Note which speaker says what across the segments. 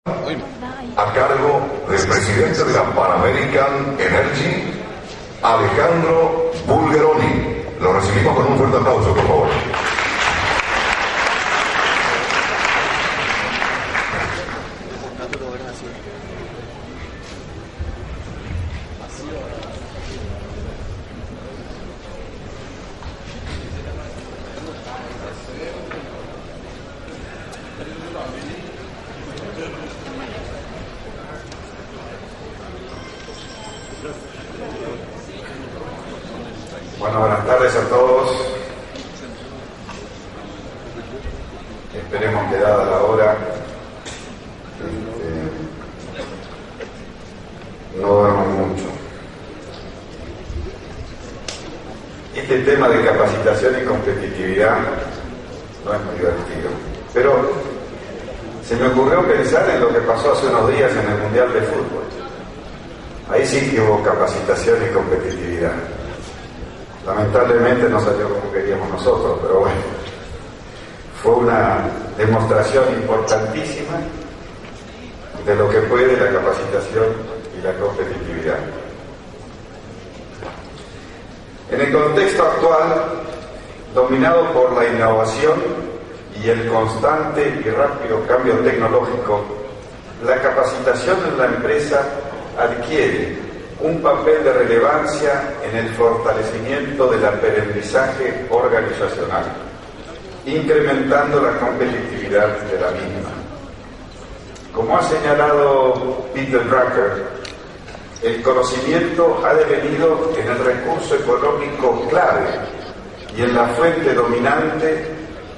Speaker 1: a cargo del presidente de la Pan American Energy, Alejandro Bulgeroni. Lo recibimos con un fuerte aplauso, por favor.
Speaker 2: Bueno, buenas tardes a todos. Esperemos que dada la hora no duerman mucho. Este tema de capacitación y competitividad no es muy divertido, pero se me ocurrió pensar en lo que pasó hace unos días en el Mundial de Fútbol. Ahí sí que hubo capacitación y competitividad. Lamentablemente no salió como queríamos nosotros, pero bueno, fue una demostración importantísima de lo que puede la capacitación y la competitividad. En el contexto actual, dominado por la innovación y el constante y rápido cambio tecnológico, la capacitación en la empresa adquiere un papel de relevancia en el fortalecimiento del aprendizaje organizacional, incrementando la competitividad de la misma. Como ha señalado Peter Drucker, el conocimiento ha devenido en el recurso económico clave y en la fuente dominante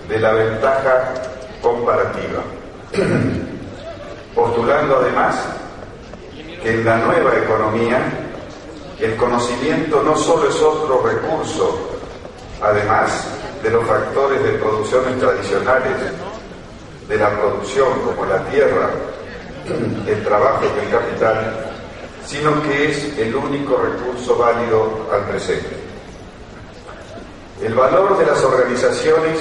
Speaker 2: de la ventaja comparativa, postulando además que en la nueva economía el conocimiento no solo es otro recurso, además de los factores de producciones tradicionales de la producción, como la tierra, el trabajo y el capital, sino que es el único recurso válido al presente. El valor de las organizaciones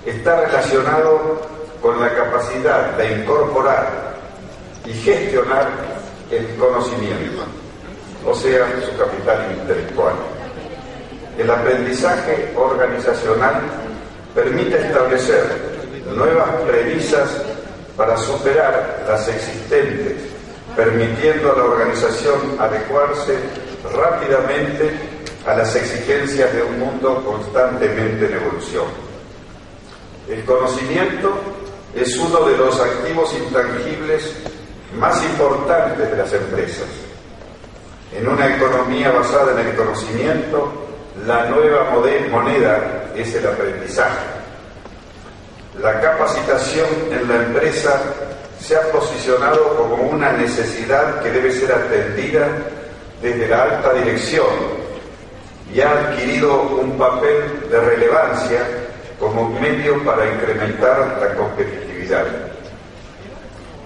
Speaker 2: está relacionado con la capacidad de incorporar y gestionar el conocimiento, o sea, su capital intelectual. El aprendizaje organizacional permite establecer nuevas premisas para superar las existentes, permitiendo a la organización adecuarse rápidamente a las exigencias de un mundo constantemente en evolución. El conocimiento es uno de los activos intangibles más importantes de las empresas. En una economía basada en el conocimiento, la nueva moneda es el aprendizaje. La capacitación en la empresa se ha posicionado como una necesidad que debe ser atendida desde la alta dirección y ha adquirido un papel de relevancia como medio para incrementar la competitividad.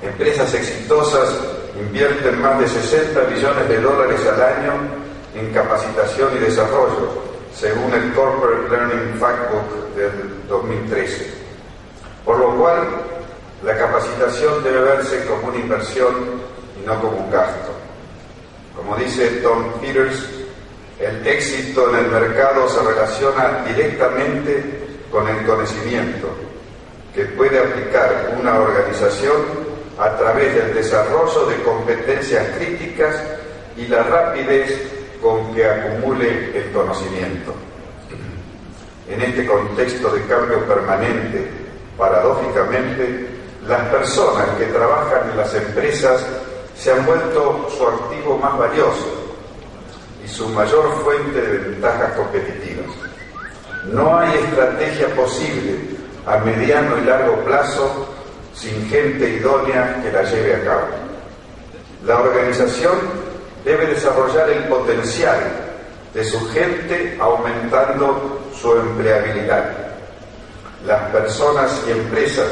Speaker 2: Empresas exitosas invierten más de $60 billones al año en capacitación y desarrollo, según el Corporate Learning Factbook del 2013. Por lo cual, la capacitación debe verse como una inversión y no como un gasto. Como dice Tom Peters, el éxito en el mercado se relaciona directamente con el conocimiento que puede aplicar una organización a través del desarrollo de competencias críticas y la rapidez con que acumule el conocimiento. En este contexto de cambio permanente, paradójicamente, las personas que trabajan en las empresas se han vuelto su activo más valioso y su mayor fuente de ventajas competitivas. No hay estrategia posible a mediano y largo plazo sin gente idónea que la lleve a cabo. La organización debe desarrollar el potencial de su gente aumentando su empleabilidad. Las personas y empresas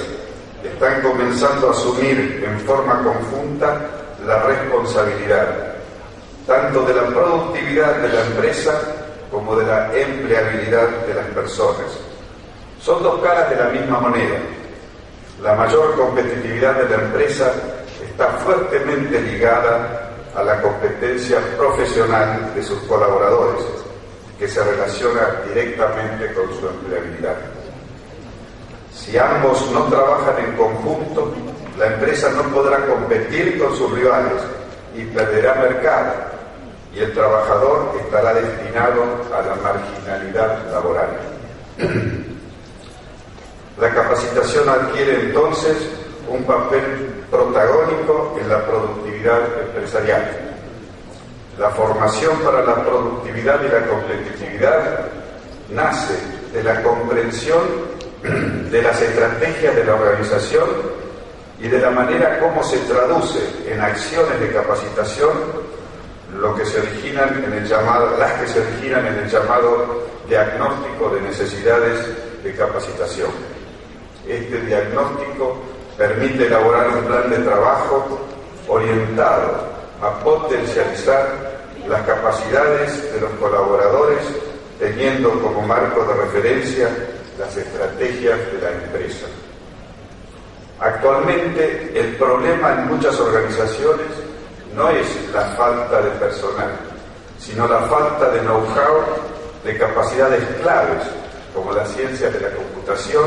Speaker 2: están comenzando a asumir en forma conjunta la responsabilidad, tanto de la productividad de la empresa como de la empleabilidad de las personas. Son dos caras de la misma moneda. La mayor competitividad de la empresa está fuertemente ligada a la competencia profesional de sus colaboradores, que se relaciona directamente con su empleabilidad. Si ambos no trabajan en conjunto, la empresa no podrá competir con sus rivales y perderá mercado, y el trabajador estará destinado a la marginalidad laboral. La capacitación adquiere entonces un papel protagónico en la productividad empresarial. La formación para la productividad y la competitividad nace de la comprensión de las estrategias de la organización y de la manera como se traduce en acciones de capacitación las que se originan en el llamado diagnóstico de necesidades de capacitación. Este diagnóstico permite elaborar un plan de trabajo orientado a potencializar las capacidades de los colaboradores, teniendo como marco de referencia las estrategias de la empresa. Actualmente, el problema en muchas organizaciones no es la falta de personal, sino la falta de know-how, de capacidades claves, como las ciencias de la computación,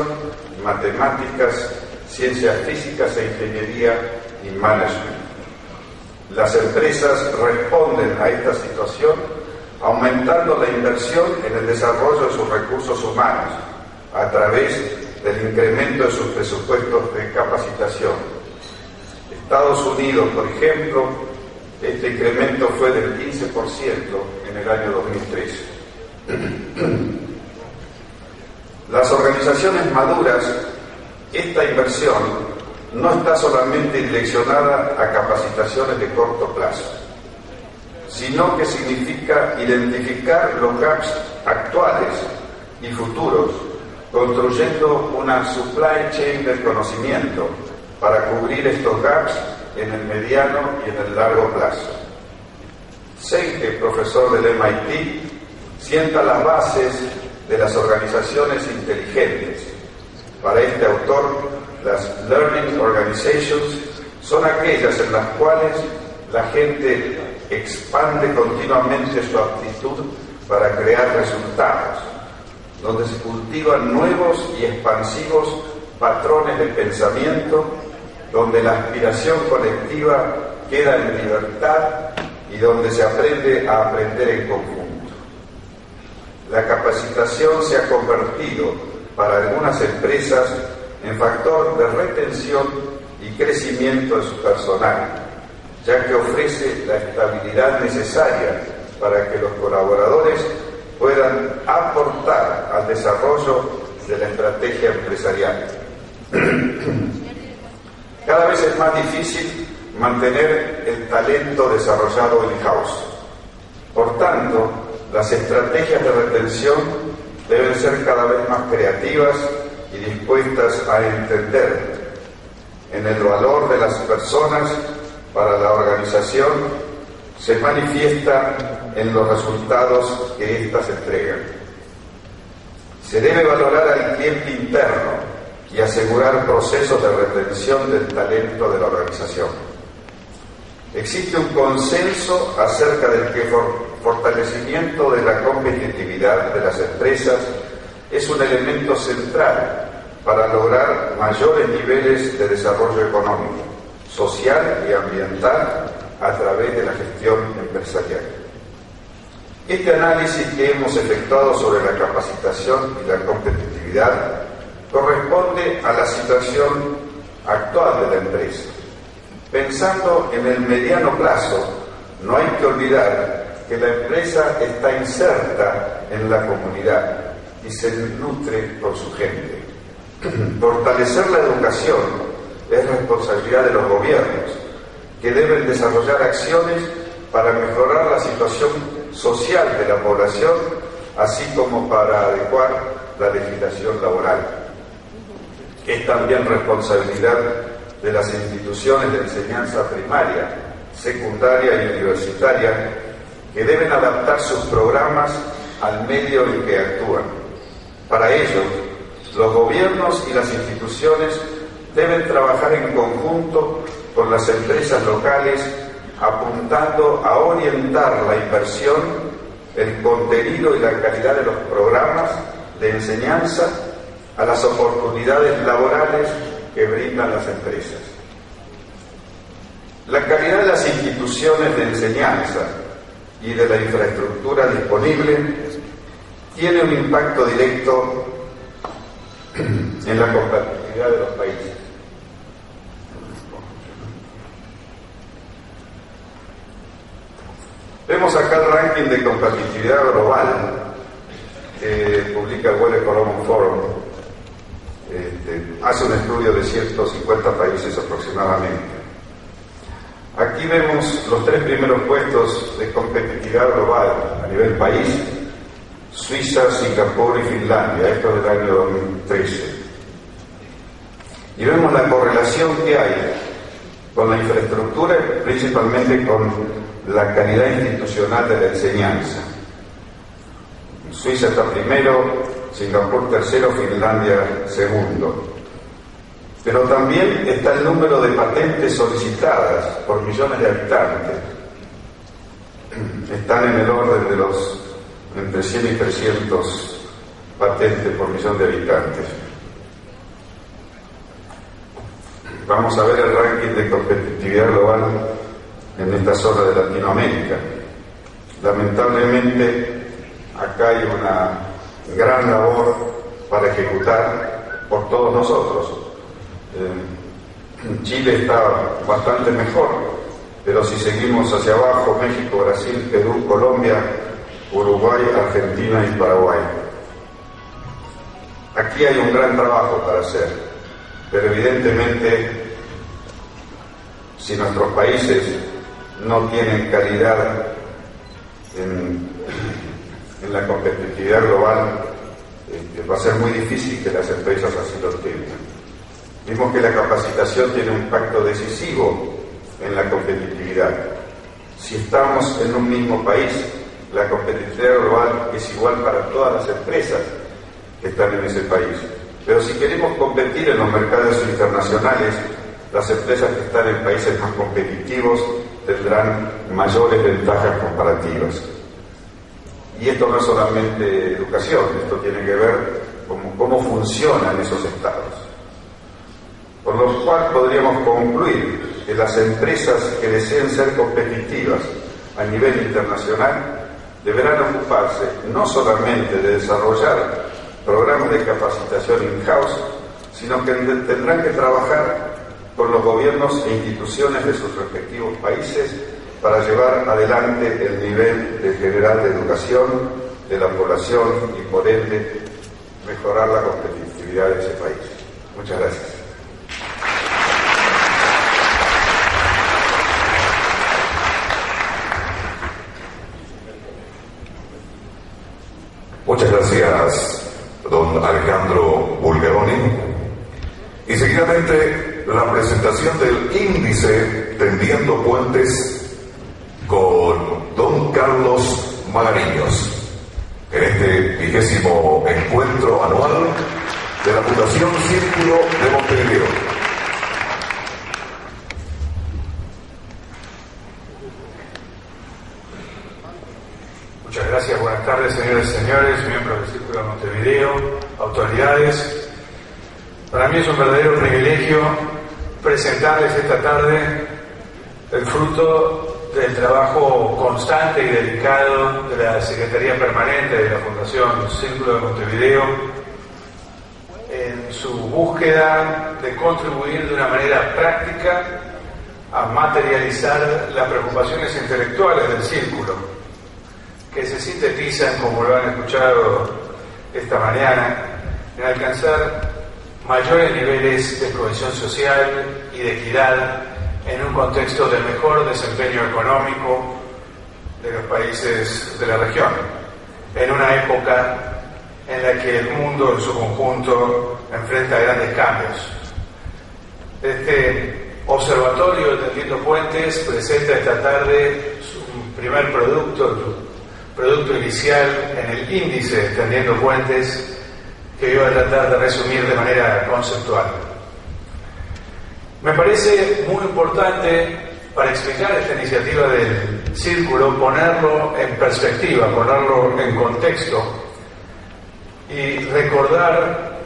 Speaker 2: matemáticas, ciencias físicas e ingeniería y management. Las empresas responden a esta situación aumentando la inversión en el desarrollo de sus recursos humanos a través del incremento de sus presupuestos de capacitación. Estados Unidos, por ejemplo, este incremento fue del 15% en el año 2013. Las organizaciones maduras, esta inversión no está solamente direccionada a capacitaciones de corto plazo, sino que significa identificar los gaps actuales y futuros, construyendo una supply chain del conocimiento para cubrir estos gaps en el mediano y en el largo plazo. Seike, profesor del MIT, sienta las bases de las organizaciones inteligentes. Para este autor, las Learning Organizations son aquellas en las cuales la gente expande continuamente su aptitud para crear resultados, donde se cultivan nuevos y expansivos patrones de pensamiento, donde la aspiración colectiva queda en libertad y donde se aprende a aprender en conjunto. La capacitación se ha convertido para algunas empresas en factor de retención y crecimiento de su personal, ya que ofrece la estabilidad necesaria para que los colaboradores puedan aportar al desarrollo de la estrategia empresarial. Cada vez es más difícil mantener el talento desarrollado in-house. Por tanto, las estrategias de retención deben ser cada vez más creativas y dispuestas a entender en el valor de las personas para la organización. Se manifiesta en los resultados que éstas entregan. Se debe valorar al cliente interno y asegurar procesos de retención del talento de la organización. Existe un consenso acerca del que fortalecimiento de la competitividad de las empresas es un elemento central para lograr mayores niveles de desarrollo económico, social y ambiental a través de la gestión empresarial. Este análisis que hemos efectuado sobre la capacitación y la competitividad corresponde a la situación actual de la empresa. Pensando en el mediano plazo, no hay que olvidar que la empresa está inserta en la comunidad y se nutre por su gente. Fortalecer la educación es responsabilidad de los gobiernos, que deben desarrollar acciones para mejorar la situación social de la población, así como para adecuar la legislación laboral. Es también responsabilidad de las instituciones de enseñanza primaria, secundaria y universitaria, que deben adaptar sus programas al medio en que actúan. Para ello, los gobiernos y las instituciones deben trabajar en conjunto con las empresas locales, apuntando a orientar la inversión, el contenido y la calidad de los programas de enseñanza a las oportunidades laborales que brindan las empresas. La calidad de las instituciones de enseñanza y de la infraestructura disponible tiene un impacto directo en la competitividad de los países. Vemos acá el ranking de competitividad global que publica el World Economic Forum. Hace un estudio de 150 países aproximadamente. Aquí vemos los 3 primeros puestos de competitividad global a nivel país: Suiza, Singapur y Finlandia, esto del año 2013. Y vemos la correlación que hay con la infraestructura, principalmente con la calidad institucional de la enseñanza. Suiza está primero, Singapur tercero, Finlandia segundo. Pero también está el número de patentes solicitadas por millones de habitantes. Están en el orden de los entre 100 y 300 patentes por millón de habitantes. Vamos a ver el ranking de competitividad global en esta zona de Latinoamérica. Lamentablemente, acá hay una gran labor para ejecutar por todos nosotros. Chile está bastante mejor, pero si seguimos hacia abajo, México, Brasil, Perú, Colombia, Uruguay, Argentina y Paraguay. Aquí hay un gran trabajo para hacer, pero evidentemente, si nuestros países no tienen calidad en la competitividad global, va a ser muy difícil que las empresas así lo tengan. Vimos que la capacitación tiene un impacto decisivo en la competitividad. Si estamos en un mismo país, la competitividad global es igual para todas las empresas que están en ese país. Pero si queremos competir en los mercados internacionales, las empresas que están en países más competitivos tendrán mayores ventajas comparativas. Y esto no es solamente educación, esto tiene que ver con cómo funcionan esos estados. Por lo cual podríamos concluir que las empresas que deseen ser competitivas a nivel internacional deberán ocuparse no solamente de desarrollar programas de capacitación in-house, sino que tendrán que trabajar con los gobiernos e instituciones de sus respectivos países para llevar adelante el nivel general de educación de la población y por ende mejorar la competitividad de ese país. Muchas gracias.
Speaker 1: Muchas gracias, don Alejandro Bulgeroni. Y seguidamente la presentación del índice Tendiendo Puentes con don Carlos Magariños en este 20º encuentro anual de la Fundación Círculo de Montevideo.
Speaker 3: Muchas gracias, buenas tardes, señoras y señores, miembros del Círculo de Montevideo, autoridades. Para mí es un verdadero privilegio presentarles esta tarde el fruto del trabajo constante y dedicado de la Secretaría Permanente de la Fundación Círculo de Montevideo en su búsqueda de contribuir de una manera práctica a materializar las preocupaciones intelectuales del Círculo, que se sintetizan, como lo han escuchado esta mañana, en alcanzar mayores niveles de cohesión social y de equidad en un contexto de mejor desempeño económico de los países de la región, en una época en la que el mundo en su conjunto enfrenta grandes cambios. Este observatorio Tendiendo Puentes presenta esta tarde su primer producto inicial en el índice Tendiendo Puentes, que yo voy a tratar de resumir de manera conceptual. Me parece muy importante, para explicar esta iniciativa del Círculo, ponerlo en perspectiva, ponerlo en contexto y recordar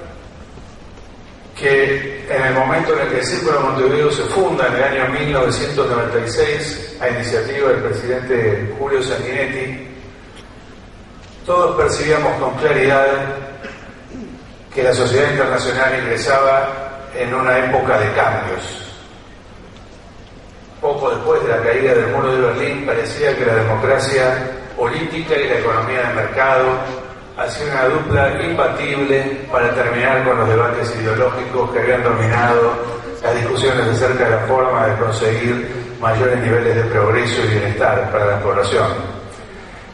Speaker 3: que en el momento en el que el Círculo de Montevideo se funda, en el año 1996, a iniciativa del presidente Julio Sanguinetti, todos percibíamos con claridad que la sociedad internacional ingresaba en una época de cambios. Poco después de la caída del muro de Berlín, parecía que la democracia política y la economía de mercado hacían una dupla imbatible para terminar con los debates ideológicos que habían dominado las discusiones acerca de la forma de conseguir mayores niveles de progreso y bienestar para la población.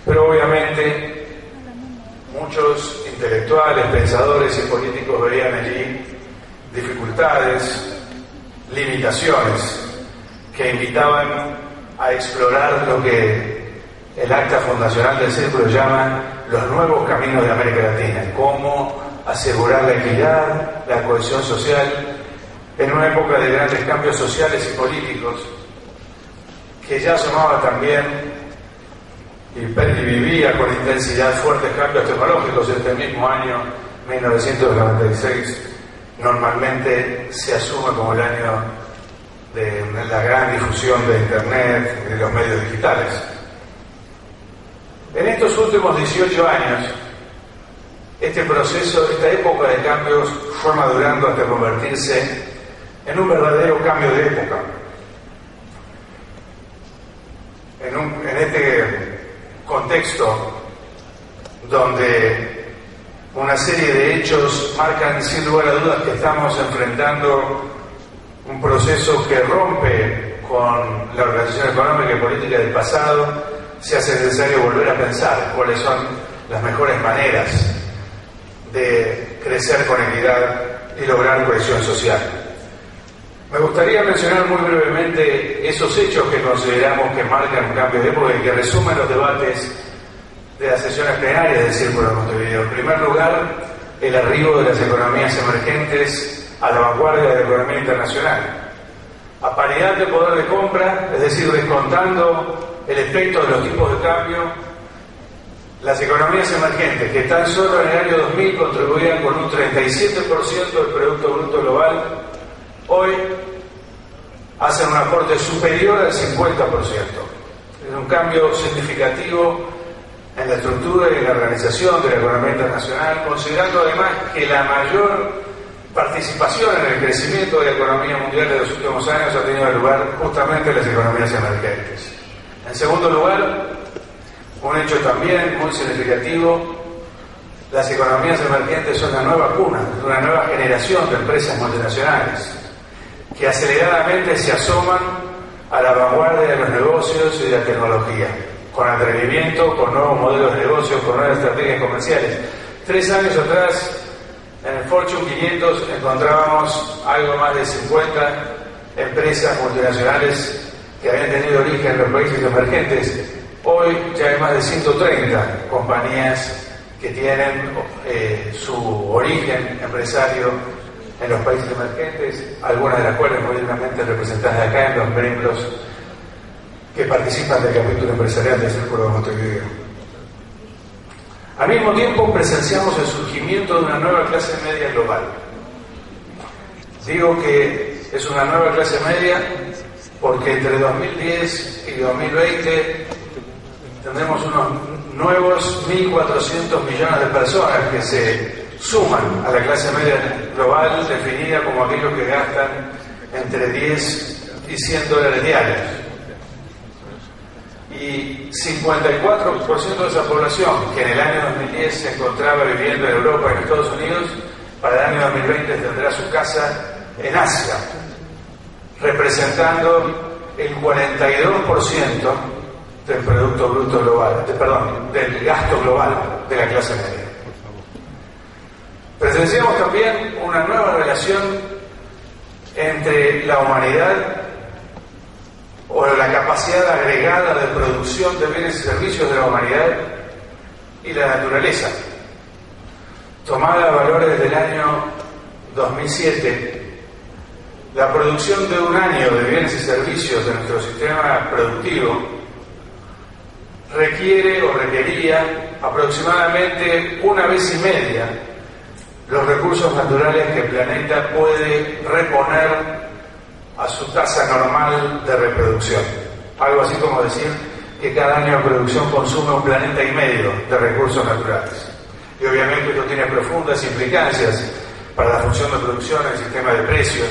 Speaker 3: Pero obviamente muchos intelectuales, pensadores y políticos veían allí dificultades, limitaciones que invitaban a explorar lo que el acta fundacional del Círculo llama los nuevos caminos de América Latina, cómo asegurar la equidad, la cohesión social en una época de grandes cambios sociales y políticos, que ya asomaba también y vivía con intensidad fuertes cambios tecnológicos. Este mismo año 1996 normalmente se asume como el año de la gran difusión de Internet y de los medios digitales. En estos últimos 18 años, este proceso, esta época de cambios fue madurando hasta convertirse en un verdadero cambio de época. En este contexto donde una serie de hechos marcan sin lugar a dudas que estamos enfrentando un proceso que rompe con la organización económica y política del pasado, se hace necesario volver a pensar cuáles son las mejores maneras de crecer con equidad y lograr cohesión social. Me gustaría mencionar muy brevemente esos hechos que consideramos que marcan un cambio de época y que resumen los debates de las sesiones plenarias del Círculo de Montevideo. En primer lugar, el arribo de las economías emergentes a la vanguardia de la economía internacional. A paridad de poder de compra, es decir, descontando el efecto de los tipos de cambio, las economías emergentes, que tan solo en el año 2000 contribuían con un 37% del Producto Bruto Global, hoy hacen un aporte superior al 50%. Es un cambio significativo en la estructura y en la organización de la economía internacional, considerando además que la mayor participación en el crecimiento de la economía mundial de los últimos años ha tenido lugar justamente en las economías emergentes. En segundo lugar, un hecho también muy significativo, las economías emergentes son una nueva cuna, una nueva generación de empresas multinacionales que aceleradamente se asoman a la vanguardia de los negocios y de la tecnología, con atrevimiento, con nuevos modelos de negocios, con nuevas estrategias comerciales. 3 años atrás, en el Fortune 500 encontrábamos algo más de 50 empresas multinacionales que habían tenido origen en los países emergentes. Hoy ya hay más de 130 compañías que tienen su origen empresario en los países emergentes, algunas de las cuales muy dignamente representadas acá en los miembros que participan del capítulo empresarial del Círculo de Montevideo. Al mismo tiempo presenciamos el surgimiento de una nueva clase media global. Digo que es una nueva clase media porque entre 2010 y 2020 tendremos unos nuevos 1.400 millones de personas que se suman a la clase media global, definida como aquellos que gastan entre 10 y 100 dólares diarios. Y 54% de esa población, que en el año 2010 se encontraba viviendo en Europa y en Estados Unidos, para el año 2020 tendrá su casa en Asia, representando el 42% del Producto Bruto Global, del gasto global de la clase media. Presenciamos también una nueva relación entre la humanidad o la capacidad agregada de producción de bienes y servicios de la humanidad y la naturaleza. Tomada a valores del año 2007, la producción de un año de bienes y servicios de nuestro sistema productivo requiere o requería aproximadamente 1,5 veces los recursos naturales que el planeta puede reponer a su tasa normal de reproducción. Algo así como decir que cada año de producción consume 1,5 planeta de recursos naturales. Y obviamente esto tiene profundas implicancias para la función de producción en el sistema de precios,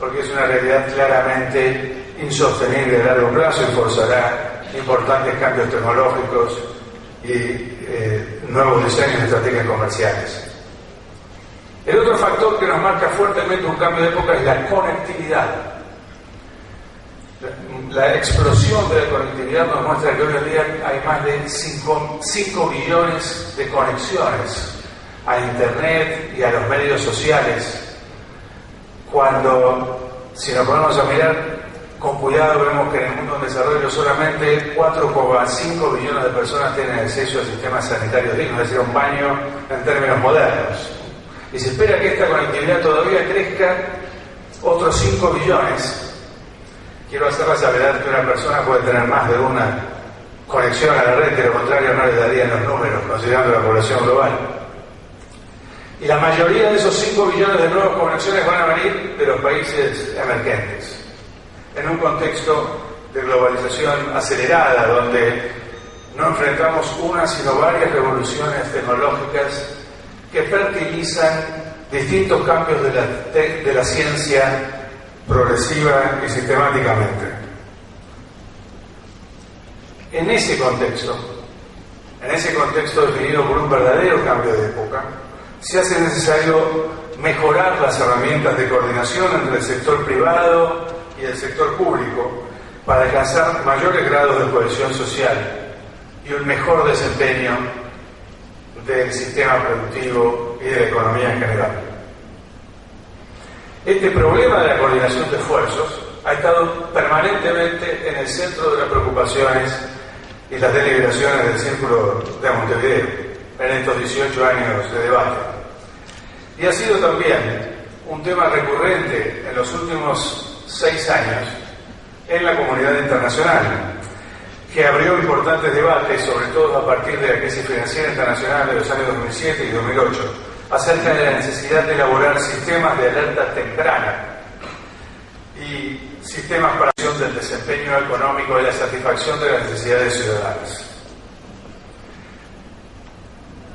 Speaker 3: porque es una realidad claramente insostenible a largo plazo y forzará importantes cambios tecnológicos y nuevos diseños de estrategias comerciales. El otro factor que nos marca fuertemente un cambio de época es la conectividad. La explosión de la conectividad nos muestra que hoy en día hay más de 5 billones de conexiones a Internet y a los medios sociales, cuando, si nos ponemos a mirar con cuidado, vemos que en el mundo en desarrollo solamente 4,5 billones de personas tienen acceso a sistemas sanitarios dignos, es decir, a un baño en términos modernos. Y se espera que esta conectividad todavía crezca otros 5 billones. Quiero hacer la salvedad que una persona puede tener más de una conexión a la red, que lo contrario no le darían los números, considerando la población global. Y la mayoría de esos 5 billones de nuevas conexiones van a venir de los países emergentes, en un contexto de globalización acelerada, donde no enfrentamos una, sino varias revoluciones tecnológicas que fertilizan distintos cambios de la ciencia progresiva y sistemáticamente. En ese contexto definido por un verdadero cambio de época, se hace necesario mejorar las herramientas de coordinación entre el sector privado y el sector público para alcanzar mayores grados de cohesión social y un mejor desempeño del sistema productivo y de la economía en general. Este problema de la coordinación de esfuerzos ha estado permanentemente en el centro de las preocupaciones y las deliberaciones del Círculo de Montevideo en estos 18 años de debate. Y ha sido también un tema recurrente en los últimos 6 años en la comunidad internacional, que abrió importantes debates, sobre todo a partir de la crisis financiera internacional de los años 2007 y 2008, acerca de la necesidad de elaborar sistemas de alerta temprana y sistemas para la acción del desempeño económico y la satisfacción de las necesidades ciudadanas.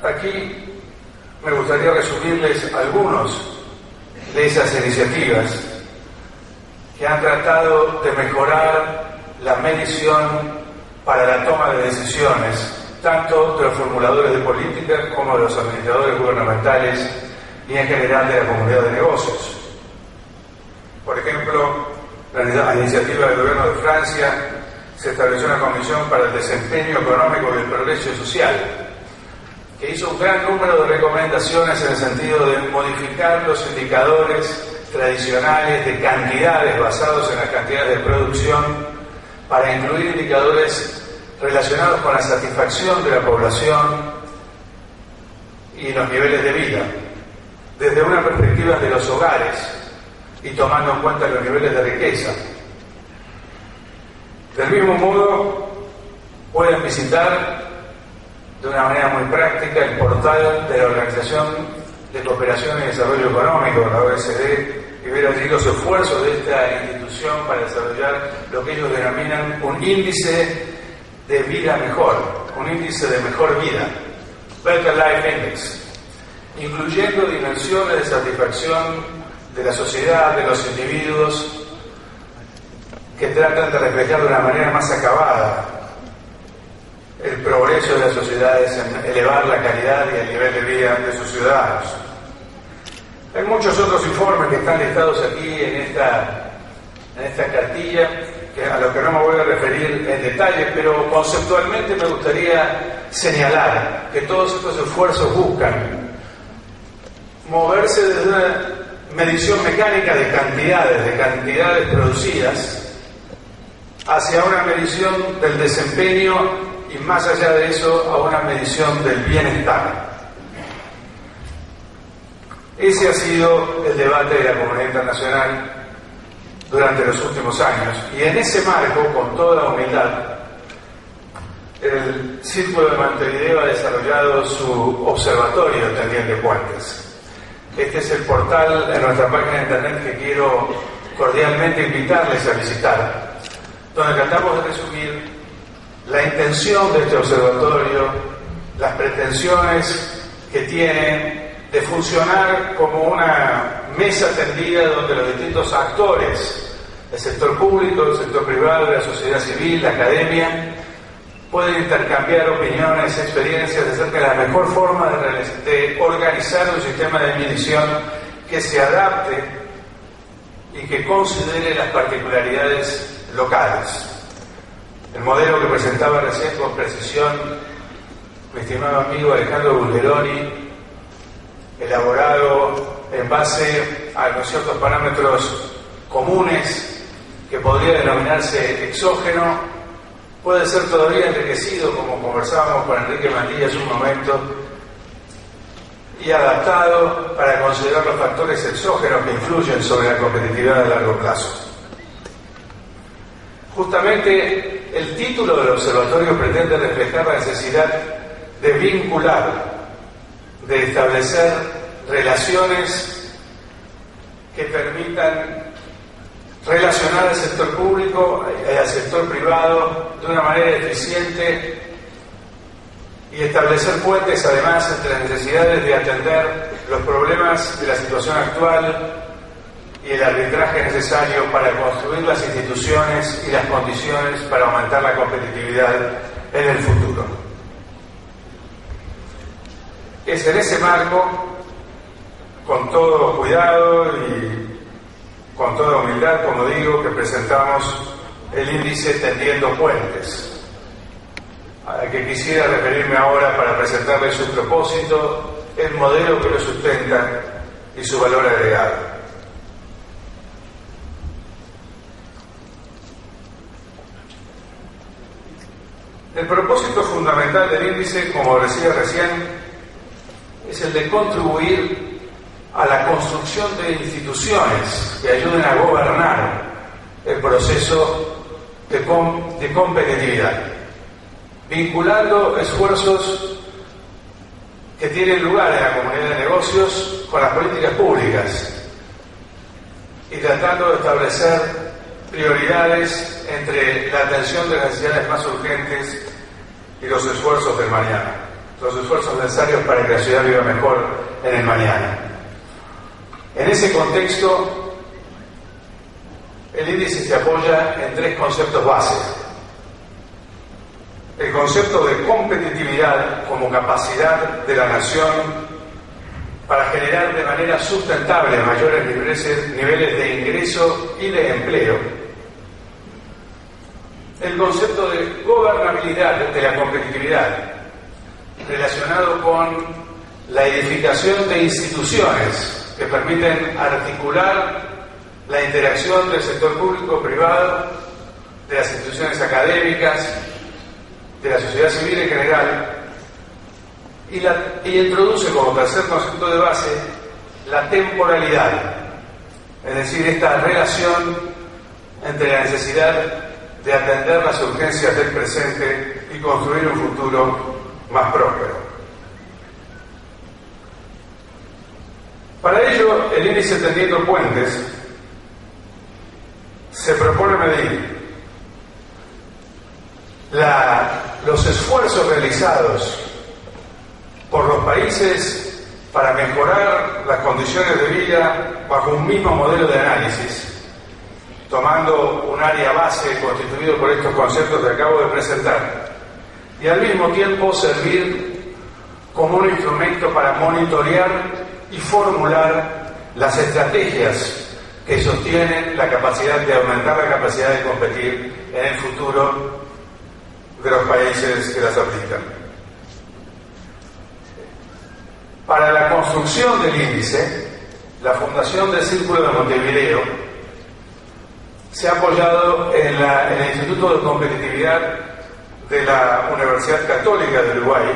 Speaker 3: Aquí me gustaría resumirles algunos de esas iniciativas que han tratado de mejorar la medición para la toma de decisiones, tanto de los formuladores de políticas como de los administradores gubernamentales y en general de la comunidad de negocios. Por ejemplo, la iniciativa del gobierno de Francia se estableció una comisión para el desempeño económico y el progreso social, que hizo un gran número de recomendaciones en el sentido de modificar los indicadores tradicionales de cantidades basados en las cantidades de producción para incluir indicadores relacionados con la satisfacción de la población y los niveles de vida, desde una perspectiva de los hogares y tomando en cuenta los niveles de riqueza. Del mismo modo, pueden visitar de una manera muy práctica el portal de la Organización de Cooperación y Desarrollo Económico, la OECD, y ver allí los esfuerzos de esta institución para desarrollar lo que ellos denominan un índice de vida mejor, un índice de mejor vida, Better Life Index, incluyendo dimensiones de satisfacción de la sociedad, de los individuos, que tratan de reflejar de una manera más acabada el progreso de las sociedades en elevar la calidad y el nivel de vida de sus ciudadanos. Hay muchos otros informes que están listados aquí en esta cartilla, a lo que no me voy a referir en detalle, pero conceptualmente me gustaría señalar que todos estos esfuerzos buscan moverse desde una medición mecánica de cantidades producidas, hacia una medición del desempeño y más allá de eso a una medición del bienestar. Ese ha sido el debate de la comunidad internacional durante los últimos años. Y en ese marco, con toda humildad, el Círculo de Montevideo ha desarrollado su observatorio Tendiente Puentes. Este es el portal en nuestra página de internet que quiero cordialmente invitarles a visitar, donde tratamos de resumir la intención de este observatorio, las pretensiones que tiene de funcionar como una mesa tendida donde los distintos actores, el sector público, el sector privado, la sociedad civil, la academia, pueden intercambiar opiniones, experiencias acerca de la mejor forma de organizar un sistema de medición que se adapte y que considere las particularidades locales. El modelo que presentaba recién con precisión mi estimado amigo Alejandro Bulgeroni, elaborado en base a ciertos parámetros comunes que podría denominarse exógeno, puede ser todavía enriquecido, como conversábamos con Enrique Mandilla hace un momento, y adaptado para considerar los factores exógenos que influyen sobre la competitividad a largo plazo. Justamente el título del observatorio pretende reflejar la necesidad de vincular, de establecer relaciones que permitan relacionar al sector público y al sector privado de una manera eficiente y establecer puentes además entre las necesidades de atender los problemas de la situación actual y el arbitraje necesario para construir las instituciones y las condiciones para aumentar la competitividad en el futuro. Es en ese marco, con todo cuidado y con toda humildad, como digo, que presentamos el índice Tendiendo Puentes, al que quisiera referirme ahora para presentarles su propósito, el modelo que lo sustenta y su valor agregado. El propósito fundamental del índice, como decía recién, es el de contribuir a la construcción de instituciones que ayuden a gobernar el proceso de competitividad, vinculando esfuerzos que tienen lugar en la comunidad de negocios con las políticas públicas y tratando de establecer prioridades entre la atención de las necesidades más urgentes y los esfuerzos del mañana, los esfuerzos necesarios para que la ciudad viva mejor en el mañana. En ese contexto, el índice se apoya en tres conceptos base. El concepto de competitividad como capacidad de la nación para generar de manera sustentable mayores niveles de ingreso y de empleo. El concepto de gobernabilidad de la competitividad, relacionado con la edificación de instituciones que permiten articular la interacción del sector público-privado, de las instituciones académicas, de la sociedad civil en general, y introduce como tercer concepto de base la temporalidad, es decir, esta relación entre la necesidad de atender las urgencias del presente y construir un futuro más próspero. Para ello, el índice Tendiendo Puentes se propone medir los esfuerzos realizados por los países para mejorar las condiciones de vida bajo un mismo modelo de análisis, tomando un área base constituido por estos conceptos que acabo de presentar, y al mismo tiempo servir como un instrumento para monitorear y formular las estrategias que sostienen la capacidad de aumentar la capacidad de competir en el futuro de los países que las aplican. Para la construcción del índice, la Fundación del Círculo de Montevideo se ha apoyado en el Instituto de Competitividad de la Universidad Católica de Uruguay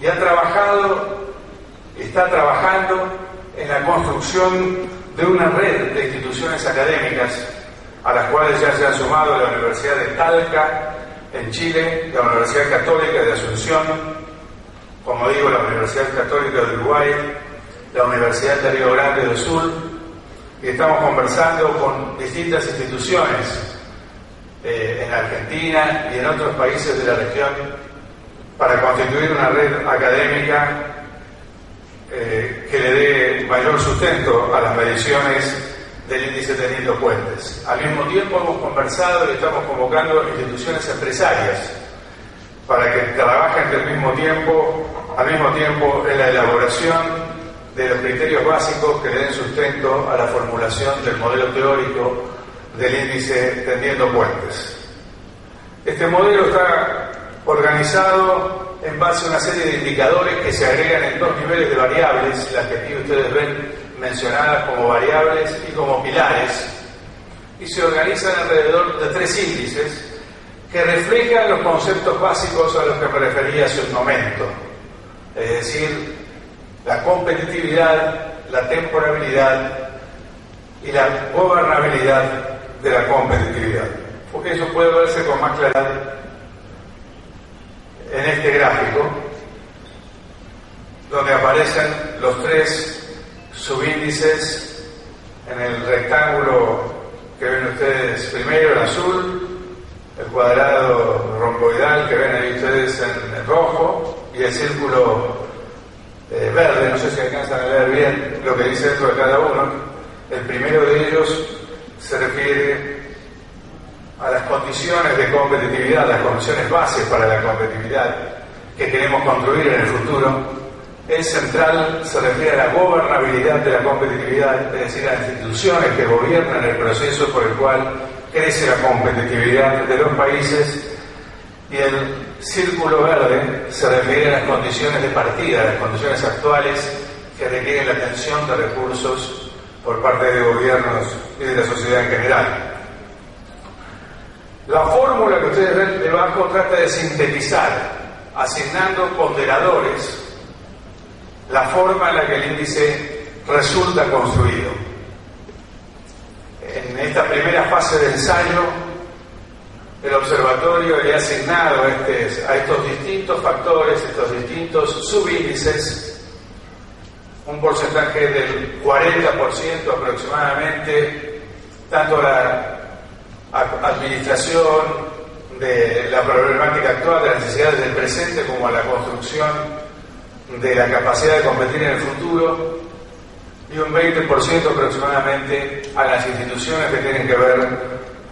Speaker 3: y está trabajando en la construcción de una red de instituciones académicas a las cuales ya se han sumado la Universidad de Talca en Chile, la Universidad Católica de Asunción, como digo, la Universidad Católica de Uruguay, la Universidad de Río Grande do Sul, y estamos conversando con distintas instituciones en Argentina y en otros países de la región para constituir una red académica que le dé mayor sustento a las mediciones del índice Teniendo Puentes. Al mismo tiempo hemos conversado y estamos convocando instituciones empresarias para que trabajen al mismo tiempo en la elaboración de los criterios básicos que le den sustento a la formulación del modelo teórico del índice Tendiendo Puentes. Este modelo está organizado en base a una serie de indicadores que se agregan en dos niveles de variables, las que aquí ustedes ven mencionadas como variables y como pilares, y se organizan alrededor de tres índices que reflejan los conceptos básicos a los que me refería hace un momento, es decir, la competitividad, la temporalidad y la gobernabilidad de la competitividad. Porque eso puede verse con más claridad en este gráfico, donde aparecen los tres subíndices en el rectángulo que ven ustedes primero en azul, el cuadrado romboidal que ven ahí ustedes en rojo y el círculo verde. No sé si alcanzan a leer bien lo que dice dentro de cada uno. El primero de ellos se refiere a las condiciones de competitividad, las condiciones bases para la competitividad que queremos construir en el futuro. El central se refiere a la gobernabilidad de la competitividad, es decir, a las instituciones que gobiernan el proceso por el cual crece la competitividad de los países. Y el círculo verde se refiere a las condiciones de partida, las condiciones actuales que requieren la atención de recursos por parte de gobiernos y de la sociedad en general. La fórmula que ustedes ven debajo trata de sintetizar, asignando ponderadores, la forma en la que el índice resulta construido. En esta primera fase de ensayo, el observatorio le ha asignado a estos distintos factores, estos distintos subíndices, un porcentaje del 40% aproximadamente, tanto a la administración de la problemática actual, de las necesidades del presente, como a la construcción de la capacidad de competir en el futuro, y un 20% aproximadamente a las instituciones que tienen que ver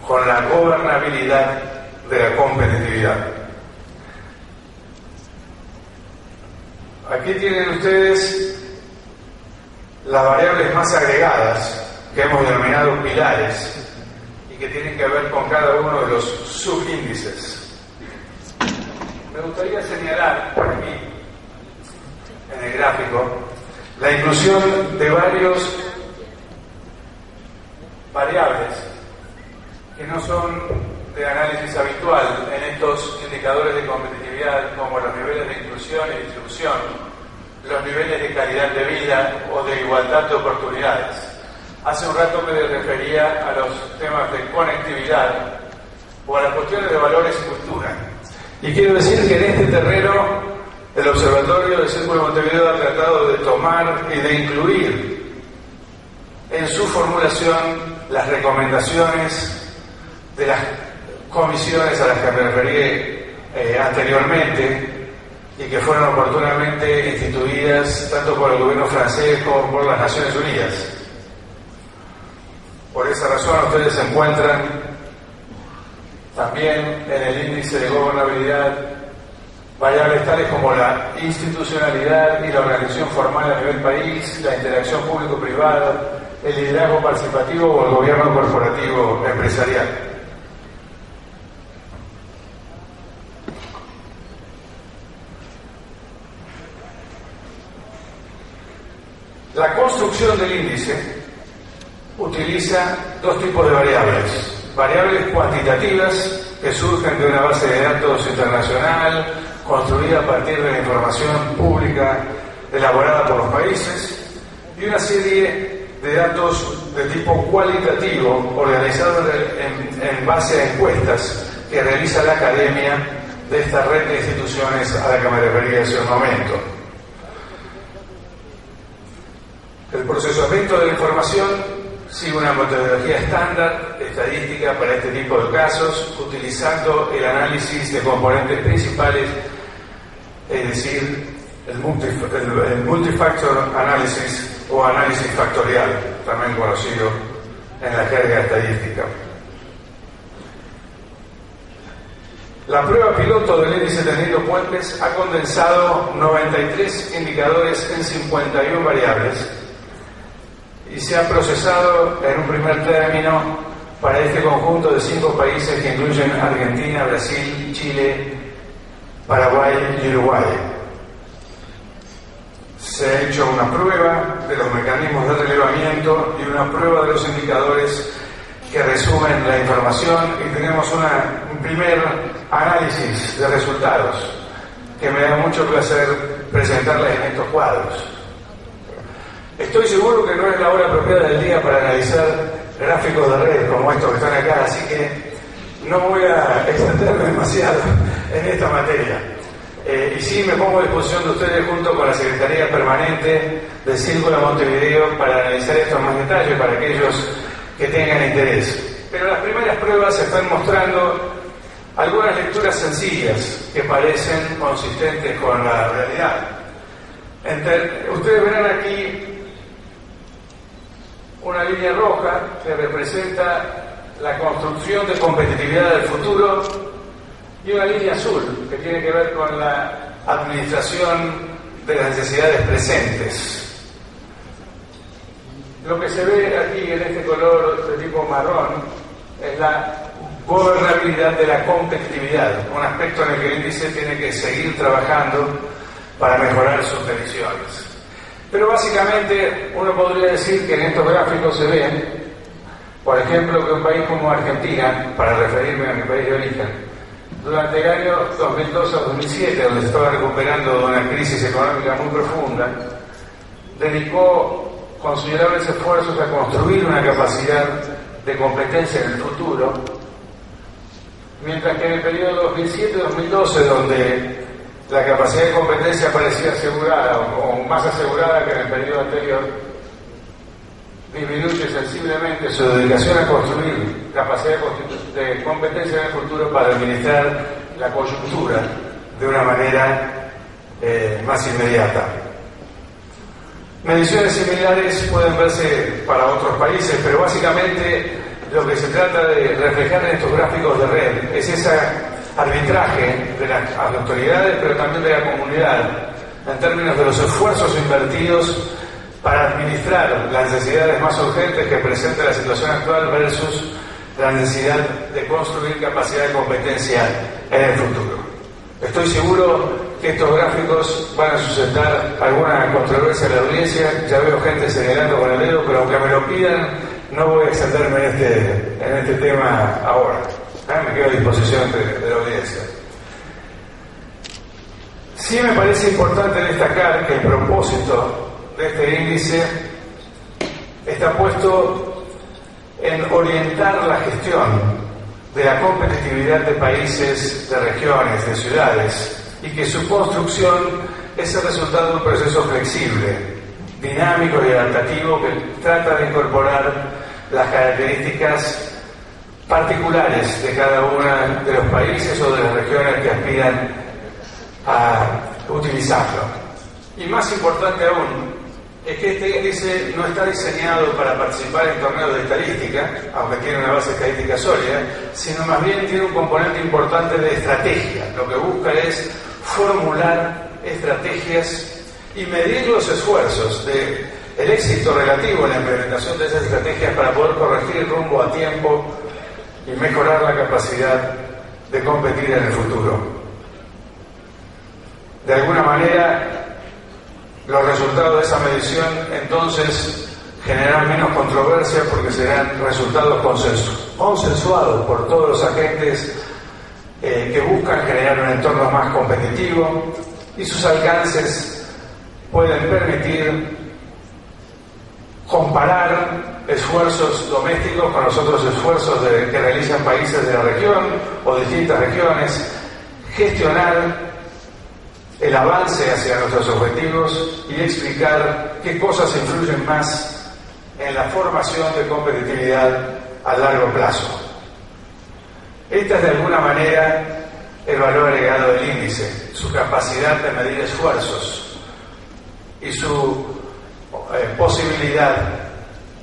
Speaker 3: con la gobernabilidad de la competitividad. Aquí tienen ustedes las variables más agregadas que hemos denominado pilares y que tienen que ver con cada uno de los subíndices. Me gustaría señalar por aquí, en el gráfico, la inclusión de varios variables que no son de análisis habitual en estos indicadores de competitividad, como los niveles de inclusión y distribución, los niveles de calidad de vida o de igualdad de oportunidades. Hace un rato me refería a los temas de conectividad o a las cuestiones de valores y cultura. Y quiero decir que en este terreno el Observatorio del Círculo de Montevideo ha tratado de tomar y de incluir en su formulación las recomendaciones de las comisiones a las que me referí anteriormente y que fueron oportunamente instituidas tanto por el gobierno francés como por las Naciones Unidas. Por esa razón ustedes se encuentran también en el índice de gobernabilidad variables tales como la institucionalidad y la organización formal a nivel país, la interacción público-privada, el liderazgo participativo o el gobierno corporativo empresarial. La construcción del índice utiliza dos tipos de variables. Variables cuantitativas que surgen de una base de datos internacional construida a partir de la información pública elaborada por los países, y una serie de de datos de tipo cualitativo organizados en base a encuestas que realiza la academia de esta red de instituciones a la que me refería hace un momento. El procesamiento de la información sigue una metodología estándar estadística para este tipo de casos, utilizando el análisis de componentes principales, es decir, el multifactor analysis o análisis factorial, también conocido en la jerga estadística. La prueba piloto del índice teniendo puentes ha condensado 93 indicadores en 51 variables y se ha procesado en un primer término para este conjunto de 5 países que incluyen Argentina, Brasil, Chile, Paraguay y Uruguay. Se ha hecho una prueba de los mecanismos de relevamiento y una prueba de los indicadores que resumen la información, y tenemos un primer análisis de resultados que me da mucho placer presentarles en estos cuadros. Estoy seguro que no es la hora apropiada del día para analizar gráficos de red como estos que están acá, así que no voy a extenderme demasiado en esta materia. Y sí me pongo a disposición de ustedes junto con la Secretaría Permanente del Círculo Montevideo para analizar esto en más detalle para aquellos que tengan interés. Pero las primeras pruebas están mostrando algunas lecturas sencillas que parecen consistentes con la realidad. Ustedes verán aquí una línea roja que representa la construcción de competitividad del futuro y una línea azul que tiene que ver con la administración de las necesidades presentes. Lo que se ve aquí en este color de tipo marrón es la gobernabilidad de la competitividad, un aspecto en el que el índice tiene que seguir trabajando para mejorar sus mediciones. Pero básicamente uno podría decir que en estos gráficos se ve, por ejemplo, que un país como Argentina, para referirme a mi país de origen, durante el año 2002 a 2007, donde se estaba recuperando de una crisis económica muy profunda, dedicó considerables esfuerzos a construir una capacidad de competencia en el futuro, mientras que en el periodo 2007-2012, donde la capacidad de competencia parecía asegurada o más asegurada que en el periodo anterior, disminuye sensiblemente su dedicación a construir capacidad de competencia en el futuro para administrar la coyuntura de una manera más inmediata. Mediciones similares pueden verse para otros países, pero básicamente lo que se trata de reflejar en estos gráficos de red es ese arbitraje de las autoridades, pero también de la comunidad, en términos de los esfuerzos invertidos para administrar las necesidades más urgentes que presenta la situación actual versus la necesidad de construir capacidad de competencia en el futuro. Estoy seguro que estos gráficos van a suscitar alguna controversia en la audiencia. Ya veo gente señalando con el dedo, pero aunque me lo pidan, no voy a extenderme en este tema ahora. Me quedo a disposición de la audiencia. Sí me parece importante destacar que el propósito de este índice está puesto en orientar la gestión de la competitividad de países, de regiones, de ciudades, y que su construcción es el resultado de un proceso flexible, dinámico y adaptativo que trata de incorporar las características particulares de cada uno de los países o de las regiones que aspiran a utilizarlo. Y más importante aún, es que este índice no está diseñado para participar en torneos de estadística, aunque tiene una base estadística sólida, sino más bien tiene un componente importante de estrategia. Lo que busca es formular estrategias y medir los esfuerzos el éxito relativo en la implementación de esas estrategias para poder corregir el rumbo a tiempo y mejorar la capacidad de competir en el futuro. De alguna manera, los resultados de esa medición entonces generarán menos controversia porque serán resultados consensuados por todos los agentes que buscan generar un entorno más competitivo, y sus alcances pueden permitir comparar esfuerzos domésticos con los otros esfuerzos que realizan países de la región o distintas regiones, gestionar el avance hacia nuestros objetivos y explicar qué cosas influyen más en la formación de competitividad a largo plazo. Esta es de alguna manera el valor agregado del índice, su capacidad de medir esfuerzos y su posibilidad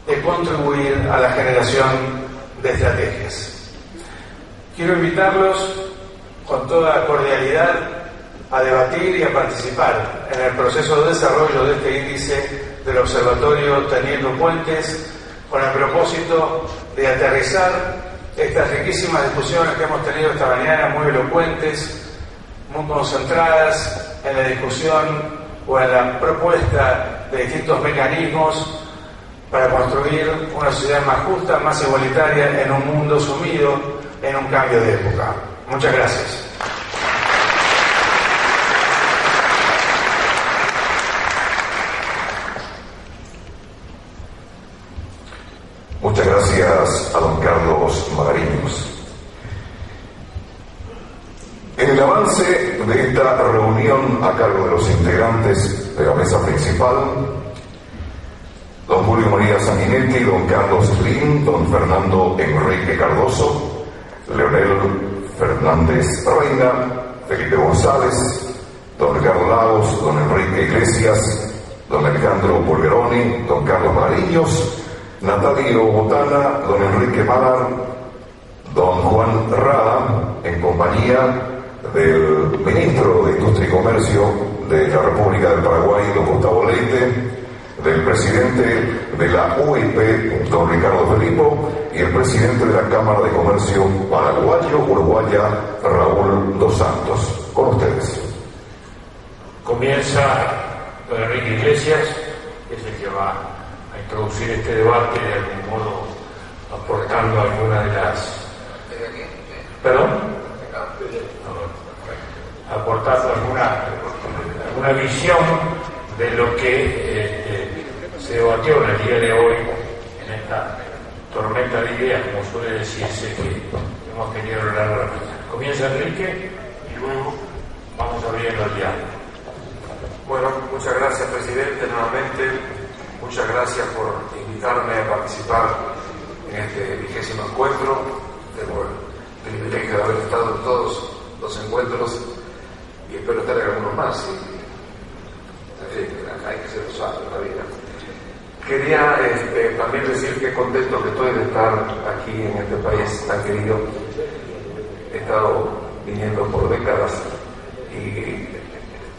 Speaker 3: de contribuir a la generación de estrategias. Quiero invitarlos con toda cordialidad a debatir y a participar en el proceso de desarrollo de este índice del Observatorio Tendiendo Puentes, con el propósito de aterrizar estas riquísimas discusiones que hemos tenido esta mañana, muy elocuentes, muy concentradas en la discusión o en la propuesta de distintos mecanismos para construir una sociedad más justa, más igualitaria, en un mundo sumido en un cambio de época. Muchas gracias.
Speaker 1: Muchas gracias a don Carlos Magariños. En el avance de esta reunión a cargo de los integrantes de la mesa principal, don Julio María Sanguinetti, don Carlos Lin, don Fernando Enrique Cardoso, Leonel Fernández Reina, Felipe González, don Ricardo Lagos, don Enrique Iglesias, don Alejandro Bulgeroni, don Carlos Magariños, Natalio Botana, don Enrique Malar, don Juan Rada, en compañía del ministro de Industria y Comercio de la República del Paraguay, don Gustavo Leite, del presidente de la UIP, don Ricardo Felipo, y el presidente de la Cámara de Comercio Paraguayo-Uruguaya, Raúl Dos Santos. Con ustedes.
Speaker 4: Comienza don Enrique Iglesias, que es el que va a introducir este debate de algún modo, aportando alguna de las... ¿Perdón? Aportando alguna visión de lo que se debatió en el día de hoy, en esta tormenta de ideas, como suele decirse, que hemos tenido a lo largo de la mañana. Comienza Enrique y luego vamos abriendo el diálogo.
Speaker 5: Bueno, muchas gracias, presidente, nuevamente. Muchas gracias por invitarme a participar en este 20º encuentro. Tengo el privilegio de haber estado en todos los encuentros y espero estar en algunos más. Acá hay que ser usado en la vida. Quería también decir que contento que estoy de estar aquí en este país tan querido. He estado viniendo por décadas y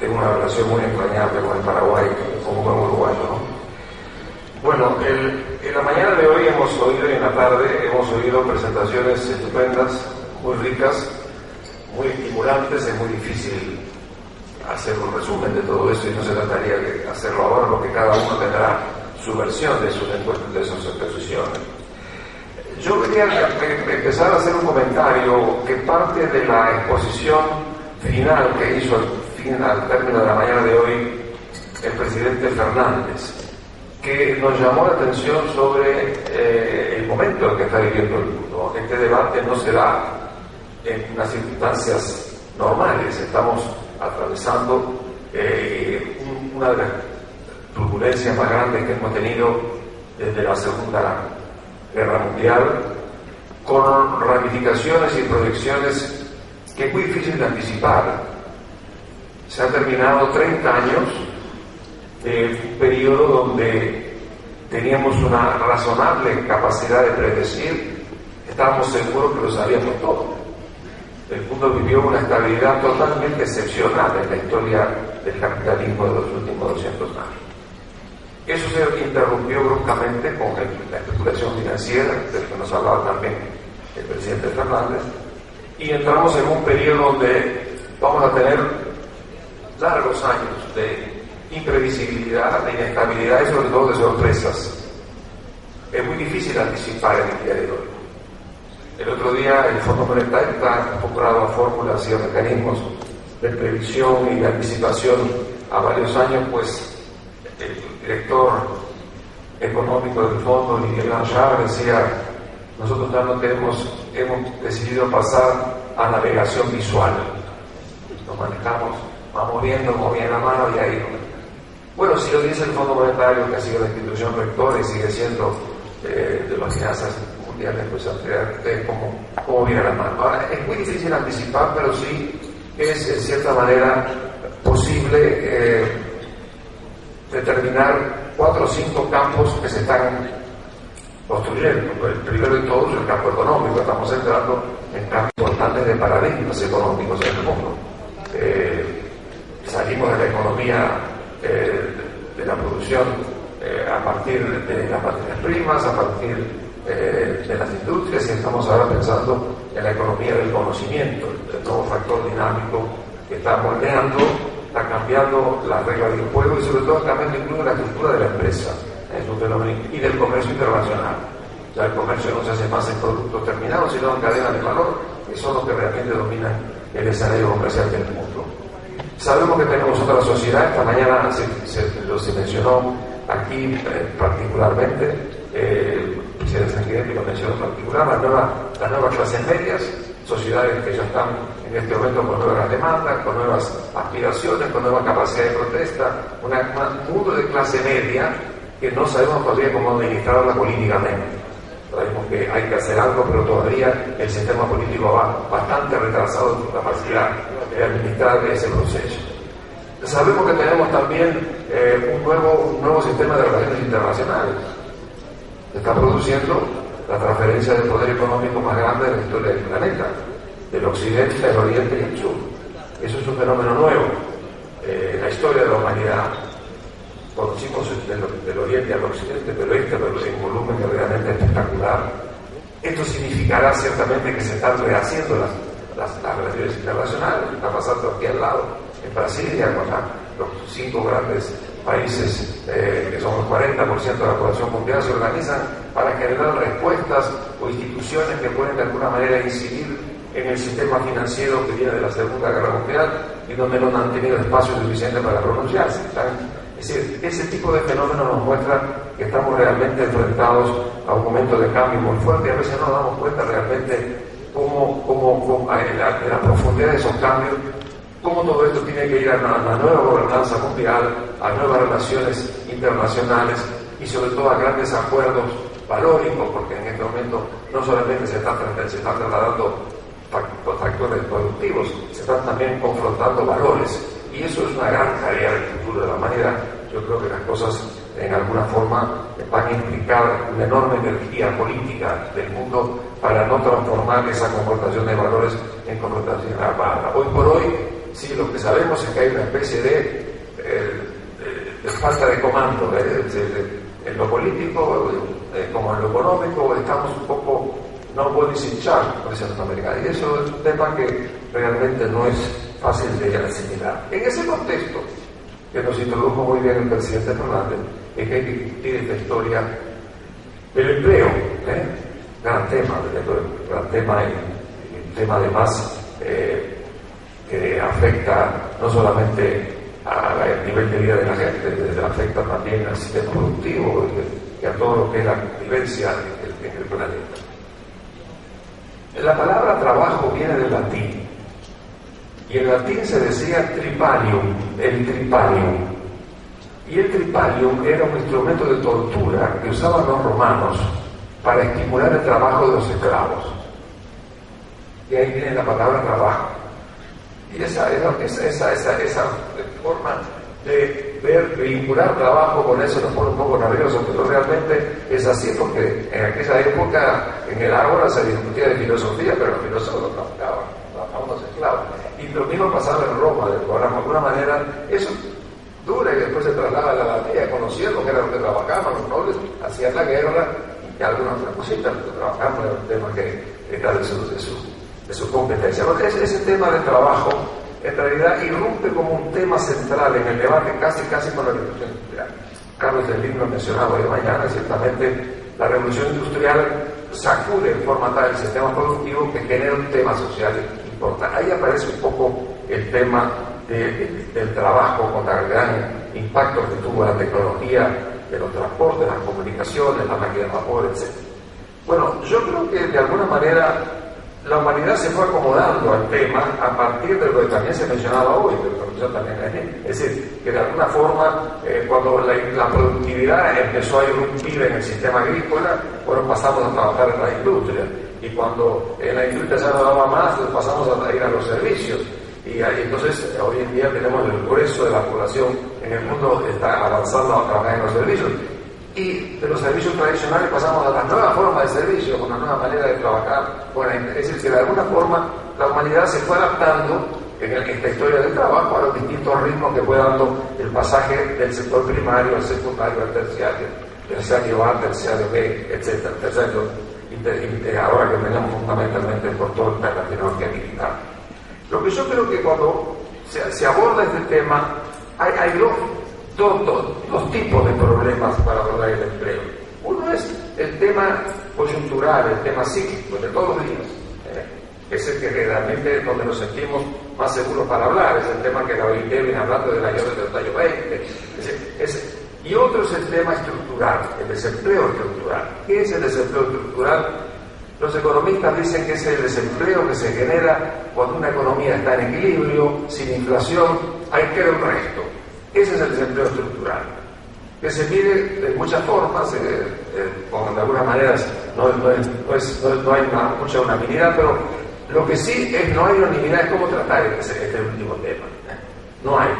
Speaker 5: tengo una relación muy entrañable con el Paraguay como buen uruguayo, ¿no? Bueno, en la mañana de hoy hemos oído y en la tarde hemos oído presentaciones estupendas, muy ricas, muy estimulantes. Es muy difícil hacer un resumen de todo eso y no se trataría de hacerlo ahora porque cada uno tendrá su versión de sus encuentros, de sus exposiciones. Yo quería empezar a hacer un comentario que parte de la exposición final que hizo al término de la mañana de hoy el presidente Fernández, que nos llamó la atención sobre el momento en que está viviendo el mundo. Este debate no se da en unas circunstancias normales. Estamos atravesando una de las turbulencias más grandes que hemos tenido desde la Segunda Guerra Mundial, con ramificaciones y proyecciones que es muy difícil de anticipar. Se han terminado 30 años de un periodo donde teníamos una razonable capacidad de predecir, estábamos seguros que lo sabíamos todo. El mundo vivió una estabilidad totalmente excepcional en la historia del capitalismo de los últimos 200 años. Eso se interrumpió bruscamente con la especulación financiera, del que nos hablaba también el presidente Fernández, y entramos en un periodo donde vamos a tener largos años de imprevisibilidad, de inestabilidad y sobre todo de sorpresas. Es muy difícil anticipar en el día de hoy. El otro día el Fondo Monetario está incorporado a fórmulas y a mecanismos de previsión y de anticipación a varios años, pues el director económico del fondo, Miguel Lanchard, decía: nosotros ya no hemos decidido pasar a navegación visual. Nos manejamos, vamos viendo la mano y ahí. Bueno, si lo dice el Fondo Monetario, que ha sido la institución rectora y sigue siendo de las finanzas mundiales, pues ustedes cómo viene la mano. Ahora, es muy difícil anticipar, pero sí es en cierta manera posible determinar 4 o 5 campos que se están construyendo. El primero de todos es el campo económico. Estamos entrando en campos importantes de paradigmas económicos en el mundo. Salimos de la economía de la producción a partir de las materias primas, a partir de las industrias, y estamos ahora pensando en la economía del conocimiento, el nuevo factor dinámico que está moldeando, está cambiando las reglas del juego y sobre todo cambiando incluso la estructura de la empresa. Es un fenómeno, y del comercio internacional. Ya el comercio no se hace más en productos terminados, sino en cadenas de valor, que son los que realmente dominan el escenario comercial del mundo. Sabemos que tenemos otra sociedad. Esta mañana se mencionó aquí particularmente, el presidente Sanguinetti lo mencionó en particular, las nuevas clases medias, sociedades que ya están en este momento con nuevas demandas, con nuevas aspiraciones, con nueva capacidad de protesta, un mundo de clase media que no sabemos todavía cómo administrarla políticamente. Sabemos que hay que hacer algo, pero todavía el sistema político va bastante retrasado en su capacidad de administrar ese proceso. Sabemos que tenemos también un nuevo sistema de relaciones internacionales. Se está produciendo la transferencia del poder económico más grande de la historia del planeta, del occidente, del oriente y el sur. Eso es un fenómeno nuevo en la historia de la humanidad. Conocimos del oriente al occidente, pero en un volumen realmente espectacular. Esto significará ciertamente que se están rehaciendo las relaciones internacionales. Está pasando aquí al lado, en Brasilia, con los 5 grandes países que son el 40% de la población mundial, se organizan para generar respuestas o instituciones que pueden de alguna manera incidir en el sistema financiero que viene de la Segunda Guerra Mundial y donde no han tenido espacio suficiente para pronunciarse. Es decir, ese tipo de fenómenos nos muestra que estamos realmente enfrentados a un momento de cambio muy fuerte y a veces no nos damos cuenta realmente cómo en la profundidad de esos cambios, cómo todo esto tiene que ir a una nueva gobernanza mundial, a nuevas relaciones internacionales y sobre todo a grandes acuerdos valóricos, porque en este momento no solamente se están trasladando factores productivos, se están también confrontando valores. Y eso es una gran tarea del futuro de la humanidad. Yo creo que las cosas, en alguna forma, van a implicar una enorme energía política del mundo para no transformar esa confrontación de valores en confrontación armada. Hoy por hoy, sí, lo que sabemos es que hay una especie de falta de comando. En lo político, como en lo económico, estamos un poco no pueden sin charge, por ese norteamericano. Y eso es un tema que realmente no es fácil de asimilar. En ese contexto, que nos introdujo muy bien el presidente Fernández, es que hay que discutir esta historia del empleo, gran tema y un tema además que afecta no solamente al nivel de vida de la gente, afecta también al sistema productivo y a todo lo que es la vivencia en el planeta. La palabra trabajo viene del latín, y en latín se decía tripalium, el tripalium. Y el tripalium era un instrumento de tortura que usaban los romanos para estimular el trabajo de los esclavos. Y ahí viene la palabra trabajo. Y esa forma de vincular trabajo con eso nos pone un poco nerviosos, pero realmente es así, porque en aquella época, en el Ágora se discutía de filosofía, pero los filósofos trabajaban los esclavos. Y lo mismo pasaba en Roma, de alguna manera, eso dura y después se traslada a la Galia, conociendo que era lo que trabajaban los nobles, hacían la guerra y algunas otras cositas, pero trabajaban en un tema que era de su competencia. Entonces, ese tema de trabajo en realidad irrumpe como un tema central en el debate casi con la revolución industrial. Carlos Slim lo mencionaba hoy mañana, ciertamente la revolución industrial sacude en forma tal el sistema productivo que genera un tema social importante. Ahí aparece un poco el tema del trabajo con el gran impacto que tuvo la tecnología de los transportes, las comunicaciones, la máquina de vapor, etc. Bueno, yo creo que de alguna manera la humanidad se fue acomodando al tema a partir de lo que también se mencionaba hoy, de lo que mencionaba también ayer. Es decir, que de alguna forma, cuando la productividad empezó a irrumpir en el sistema agrícola, bueno, pasamos a trabajar en la industria. Y cuando en la industria ya no daba más, pasamos a ir a los servicios. Y entonces, hoy en día tenemos el grueso de la población en el mundo está avanzando a trabajar en los servicios. Y de los servicios tradicionales pasamos a la nueva forma de servicio, con una nueva manera de trabajar. Bueno, es decir, que de alguna forma la humanidad se fue adaptando en esta historia del trabajo a los distintos ritmos que fue dando el pasaje del sector primario al secundario al terciario, terciario A, terciario B, etc. Terciario ahora que tenemos fundamentalmente por todo el tecnología digital. Lo que yo creo que cuando se aborda este tema, hay dos tipos de problemas para abordar el empleo. Uno es el tema coyuntural, el tema cíclico, de todos los días. Es el que realmente donde nos sentimos más seguros para hablar, es el tema que la OIT viene hablando del año 20. Y otro es el tema estructural, el desempleo estructural. ¿Qué es el desempleo estructural? Los economistas dicen que es el desempleo que se genera cuando una economía está en equilibrio, sin inflación, ahí queda el resto. Ese es el desempleo estructural, que se mide de muchas formas, de alguna manera no hay mucha unanimidad, pero lo que sí es no hay unanimidad es cómo tratar este último tema. No hay.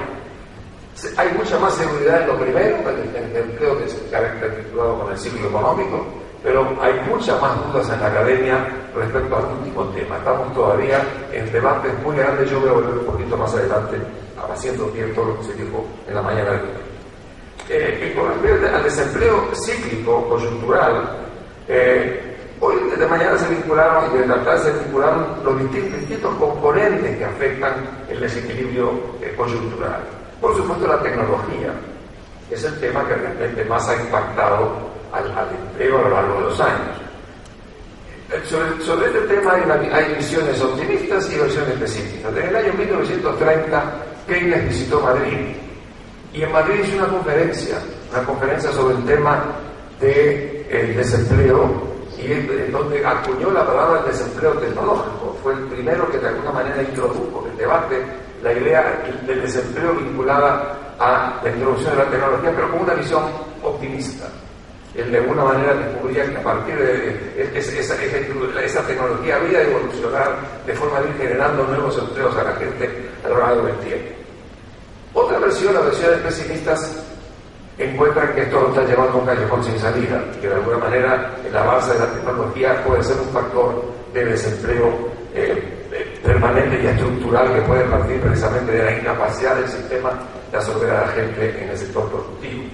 Speaker 5: Hay mucha más seguridad en lo primero, en el empleo que se caracterizado con el ciclo económico, pero hay muchas más dudas en la academia respecto al último tema. Estamos todavía en debates muy grandes. Yo voy a volver un poquito más adelante haciendo bien todo lo que se dijo en la mañana de hoy. Y con respecto al desempleo cíclico, coyuntural, hoy desde mañana se vincularon y de la tarde se vincularon los distintos componentes que afectan el desequilibrio coyuntural. Por supuesto, la tecnología es el tema que realmente más ha impactado al empleo a lo largo de los años. Sobre este tema hay visiones optimistas y visiones pesimistas. En el año 1930, Keynes visitó Madrid y en Madrid hizo una conferencia sobre el tema del desempleo y donde acuñó la palabra desempleo tecnológico. Fue el primero que de alguna manera introdujo en el debate la idea del desempleo vinculada a la introducción de la tecnología, pero con una visión optimista. Él de alguna manera descubría que a partir de esa tecnología había de evolucionar de forma de ir generando nuevos empleos a la gente a lo largo del tiempo. Otra versión, las versiones pesimistas, encuentran que esto lo está llevando a un callejón sin salida, que de alguna manera el avance de la tecnología puede ser un factor de desempleo permanente y estructural que puede partir precisamente de la incapacidad del sistema de absorber a la gente en el sector productivo.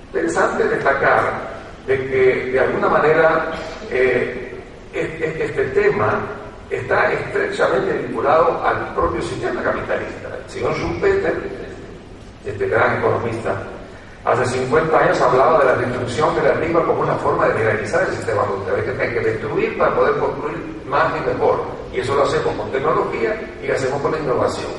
Speaker 5: Interesante destacar de que de alguna manera este tema está estrechamente vinculado al propio sistema capitalista. El señor Schumpeter, este gran economista, hace 50 años hablaba de la destrucción creativa como una forma de legalizar el sistema productivo. Hay que destruir para poder construir más y mejor. Y eso lo hacemos con tecnología y lo hacemos con la innovación.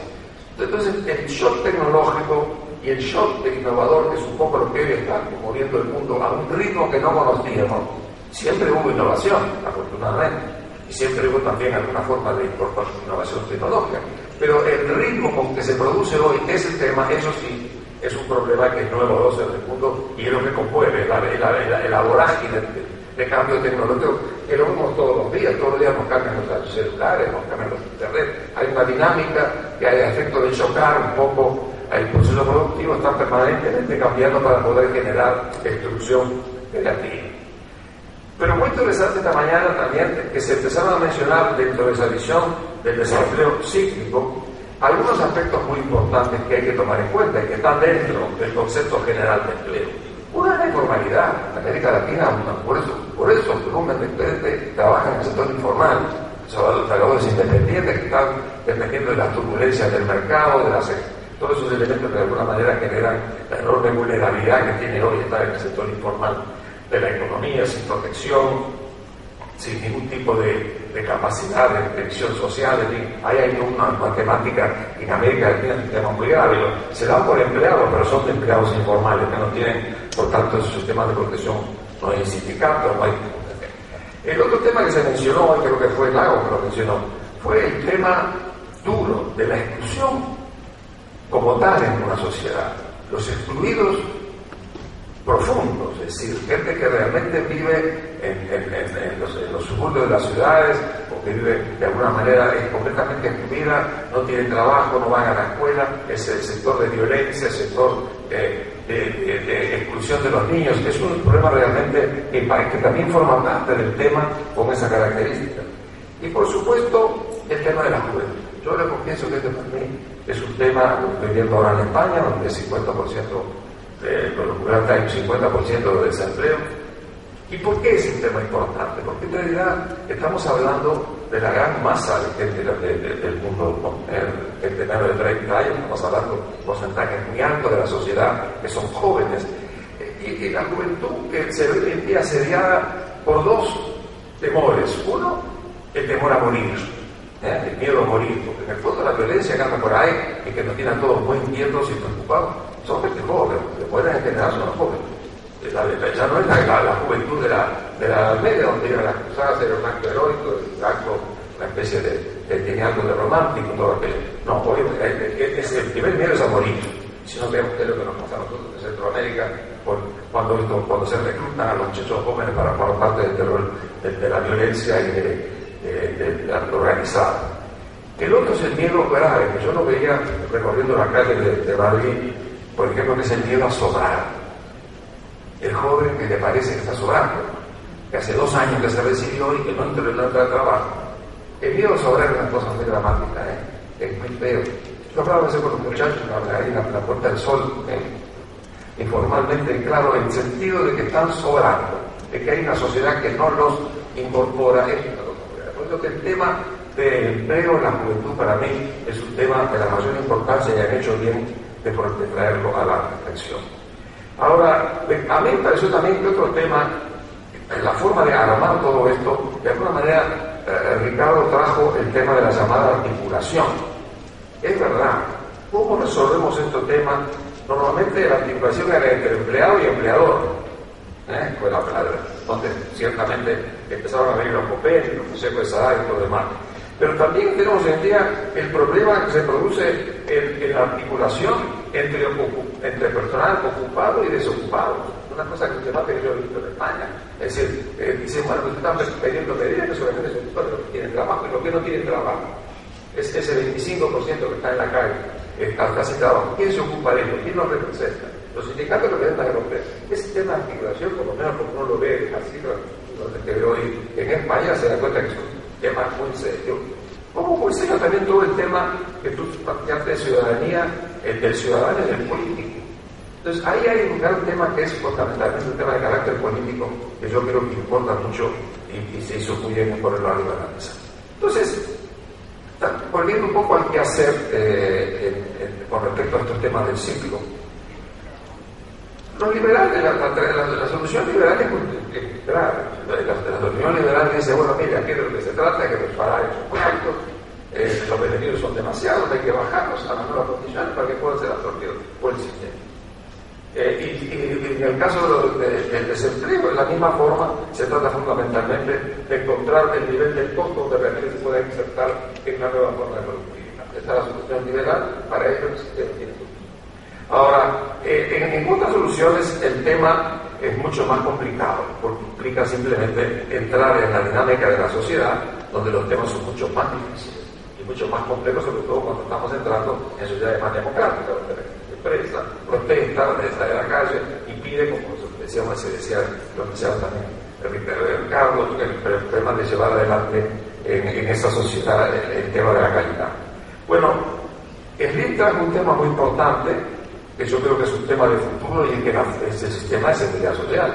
Speaker 5: Entonces, el shock tecnológico y el shock innovador, que es un poco lo que hoy está moviendo el mundo a un ritmo que no conocíamos. Siempre hubo innovación, afortunadamente, y siempre hubo también alguna forma de innovación tecnológica. Pero el ritmo con que se produce hoy ese tema, eso sí, es un problema que es novedoso en el mundo y es lo que conmueve la vorágine de cambio tecnológico, que lo vemos todos los días nos cambian los celulares, nos cambian los internet. Hay una dinámica que hay efecto de chocar un poco. El proceso productivo está permanentemente cambiando para poder generar destrucción creativa. Pero muy interesante esta mañana también que se empezaron a mencionar dentro de esa visión del desempleo cíclico algunos aspectos muy importantes que hay que tomar en cuenta y que están dentro del concepto general de empleo. Una es la informalidad. En América Latina, por eso el volumen de gente trabaja en el sector informal. Son los trabajadores independientes que están dependiendo de las turbulencias del mercado, todos esos elementos que de alguna manera generan la enorme vulnerabilidad que tiene hoy estar en el sector informal de la economía, sin protección, sin ningún tipo de de capacidad, de previsión social, en fin, ahí hay una matemática en América Latina, un tema muy grave. Se dan por empleados, pero son empleados informales, que no tienen, por tanto, esos sistemas de protección, no hay sindicatos, no hay... El otro tema que se mencionó, y creo que fue Lago que lo mencionó, fue el tema duro de la exclusión como tal en una sociedad. Los excluidos profundos, es decir, gente que realmente vive en los suburbios de las ciudades, o que vive de alguna manera es completamente excluida, no tiene trabajo, no van a la escuela, es el sector de violencia, el sector de exclusión de los niños, es un problema realmente que también forma parte del tema con esa característica. Y por supuesto, el tema de la juventud. Yo le confieso que este para mí es un tema, lo estoy viendo ahora en España, donde el 50% hay un 50% de desempleo. ¿Y por qué es un tema importante? Porque en realidad estamos hablando de la gran masa de gente del mundo, gente menor de 30 años, estamos hablando de porcentajes muy altos de la sociedad que son jóvenes. Y la juventud que se ve hoy en día asediada por dos temores. Uno, el temor a morir, el miedo a morir, porque en el fondo la violencia que anda por ahí y que nos tiene a todos muy inquietos y preocupados son gente joven, de buena general son los jóvenes. Ya no es la juventud de la Edad Media, donde iban las cruzadas, era un acto heroico, una especie tenía algo de romántico, todo aquello. No, hoy el primer miedo es a morir. Si no vemos qué es lo que nos pasa a nosotros en Centroamérica, cuando se reclutan a los muchachos jóvenes para formar parte del terror, de la violencia y de la organizada. El otro es el miedo grave, que yo lo veía recorriendo la calle de Madrid, por ejemplo, que es el miedo a sobrar. El joven que le parece que está sobrando, que hace 2 años que se recibió y que no entra al trabajo. El miedo a sobrar es una cosa muy dramática, es muy feo. Yo hablaba a veces con los muchachos ahí en la Puerta del Sol, informalmente, claro, en el sentido de que están sobrando, de que hay una sociedad que no los incorpora. Por eso que el tema del empleo en la juventud para mí es un tema de la mayor importancia y han hecho bien de traerlo a la reflexión. Ahora, a mí me pareció también que otro tema, la forma de armar todo esto, de alguna manera Ricardo trajo el tema de la llamada articulación. Es verdad, ¿cómo resolvemos este tema? Normalmente la articulación era entre empleado y empleador, fue donde ciertamente empezaron a venir los COPET, los consejos de salario y todo lo demás. Pero también tenemos hoy en día el problema que se produce en la articulación entre personal ocupado y desocupado. Una cosa que yo he visto en España. Es decir, dicen, bueno, pues están pidiendo medidas que solamente se ocupan de los que tienen trabajo y los que no tienen trabajo. Es ese 25% que está en la calle, está sin trabajo. ¿Quién se ocupa de ello? ¿Quién los representa? Los sindicatos representan a los hombres. Ese tema de articulación, por lo menos como uno lo ve así, donde te veo hoy en España, se da cuenta que es un tema muy serio. Como muy serio también todo el tema que tú planteaste de ciudadanía, del ciudadano y del político. Entonces ahí hay un gran tema que es fundamentalmente un tema de carácter político, que yo creo que importa mucho y se hizo muy bien ponerlo arriba de la mesa. Entonces, volviendo un poco al que hacer con respecto a estos temas del ciclo. Los liberales, la solución liberal es grave. La solución liberal dice, bueno, mira, aquí de lo que se trata es que los salarios son muy altos, los beneficios son demasiados, hay que bajarlos a las nuevas condiciones para que puedan ser absorbidos por el sistema. Y en el caso del desempleo, de la misma forma, se trata fundamentalmente de encontrar el nivel del costo donde realmente se pueda insertar en una nueva forma de productividad. Esta es la solución liberal, para ello el sistema tiene solución. Ahora, en otras soluciones el tema es mucho más complicado, porque implica simplemente entrar en la dinámica de la sociedad, donde los temas son mucho más difíciles y mucho más complejos, sobre todo cuando estamos entrando en sociedades más democráticas, donde la gente se expresa, protesta, sale a la calle y pide, como se decía, lo decía también Ricardo, el tema de llevar adelante en esa sociedad el tema de la calidad. Bueno, el RIT trae un tema muy importante, que yo creo que es un tema de futuro, y es que es el sistema de seguridad social.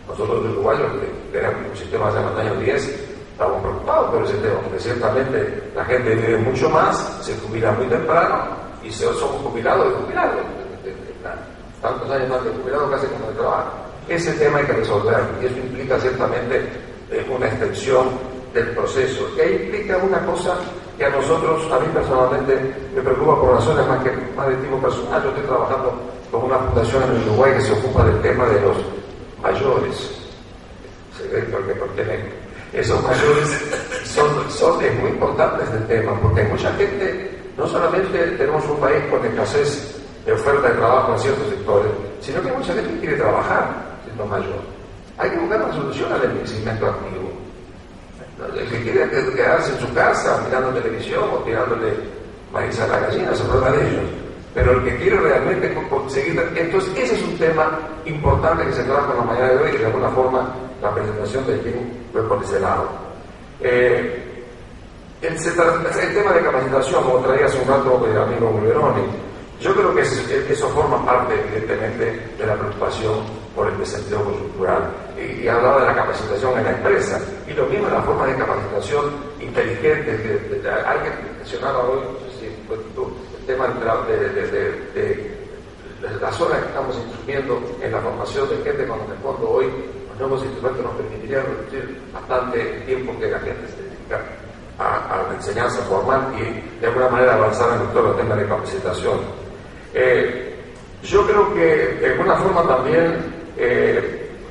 Speaker 5: Nosotros los uruguayos, que era un sistema hace los años 10, estábamos preocupados por ese tema, porque ciertamente la gente vive mucho más, se jubila muy temprano, y somos jubilados de jubilados. Tantos años más de jubilado casi como de trabajo. Ese tema hay que resolverlo, y eso implica ciertamente una extensión del proceso, que implica una cosa que a nosotros, a mí personalmente, me preocupa por razones más de tipo personal. Yo estoy trabajando con una fundación en Uruguay que se ocupa del tema de los mayores. ¿Se ve por qué esos mayores es muy importante este tema, porque hay mucha gente, no solamente tenemos un país con escasez de oferta de trabajo en ciertos sectores, sino que mucha gente quiere trabajar siendo mayor. Hay que buscar una solución al envejecimiento activo. El que quiere quedarse en su casa mirando televisión o tirándole maíz a la gallina, se trata de ellos. Pero el que quiere realmente conseguir... Entonces, ese es un tema importante que se trabaja en la mañana de hoy y de alguna forma la presentación del film fue por ese lado. El tema de capacitación, como traía hace un rato el amigo Bulgeroni, yo creo que eso forma parte, evidentemente, de la preocupación por el desempleo conjuntural. Y hablaba de la capacitación en la empresa. Y lo mismo en la forma de capacitación inteligente. Alguien mencionaba hoy, no sé si fue tú, el tema de las horas que estamos instruyendo en la formación de gente, cuando en el fondo hoy los nuevos instrumentos nos permitirían reducir bastante el tiempo que la gente se dedica a la enseñanza formal y de alguna manera avanzar en todos los temas de capacitación. Yo creo que de alguna forma también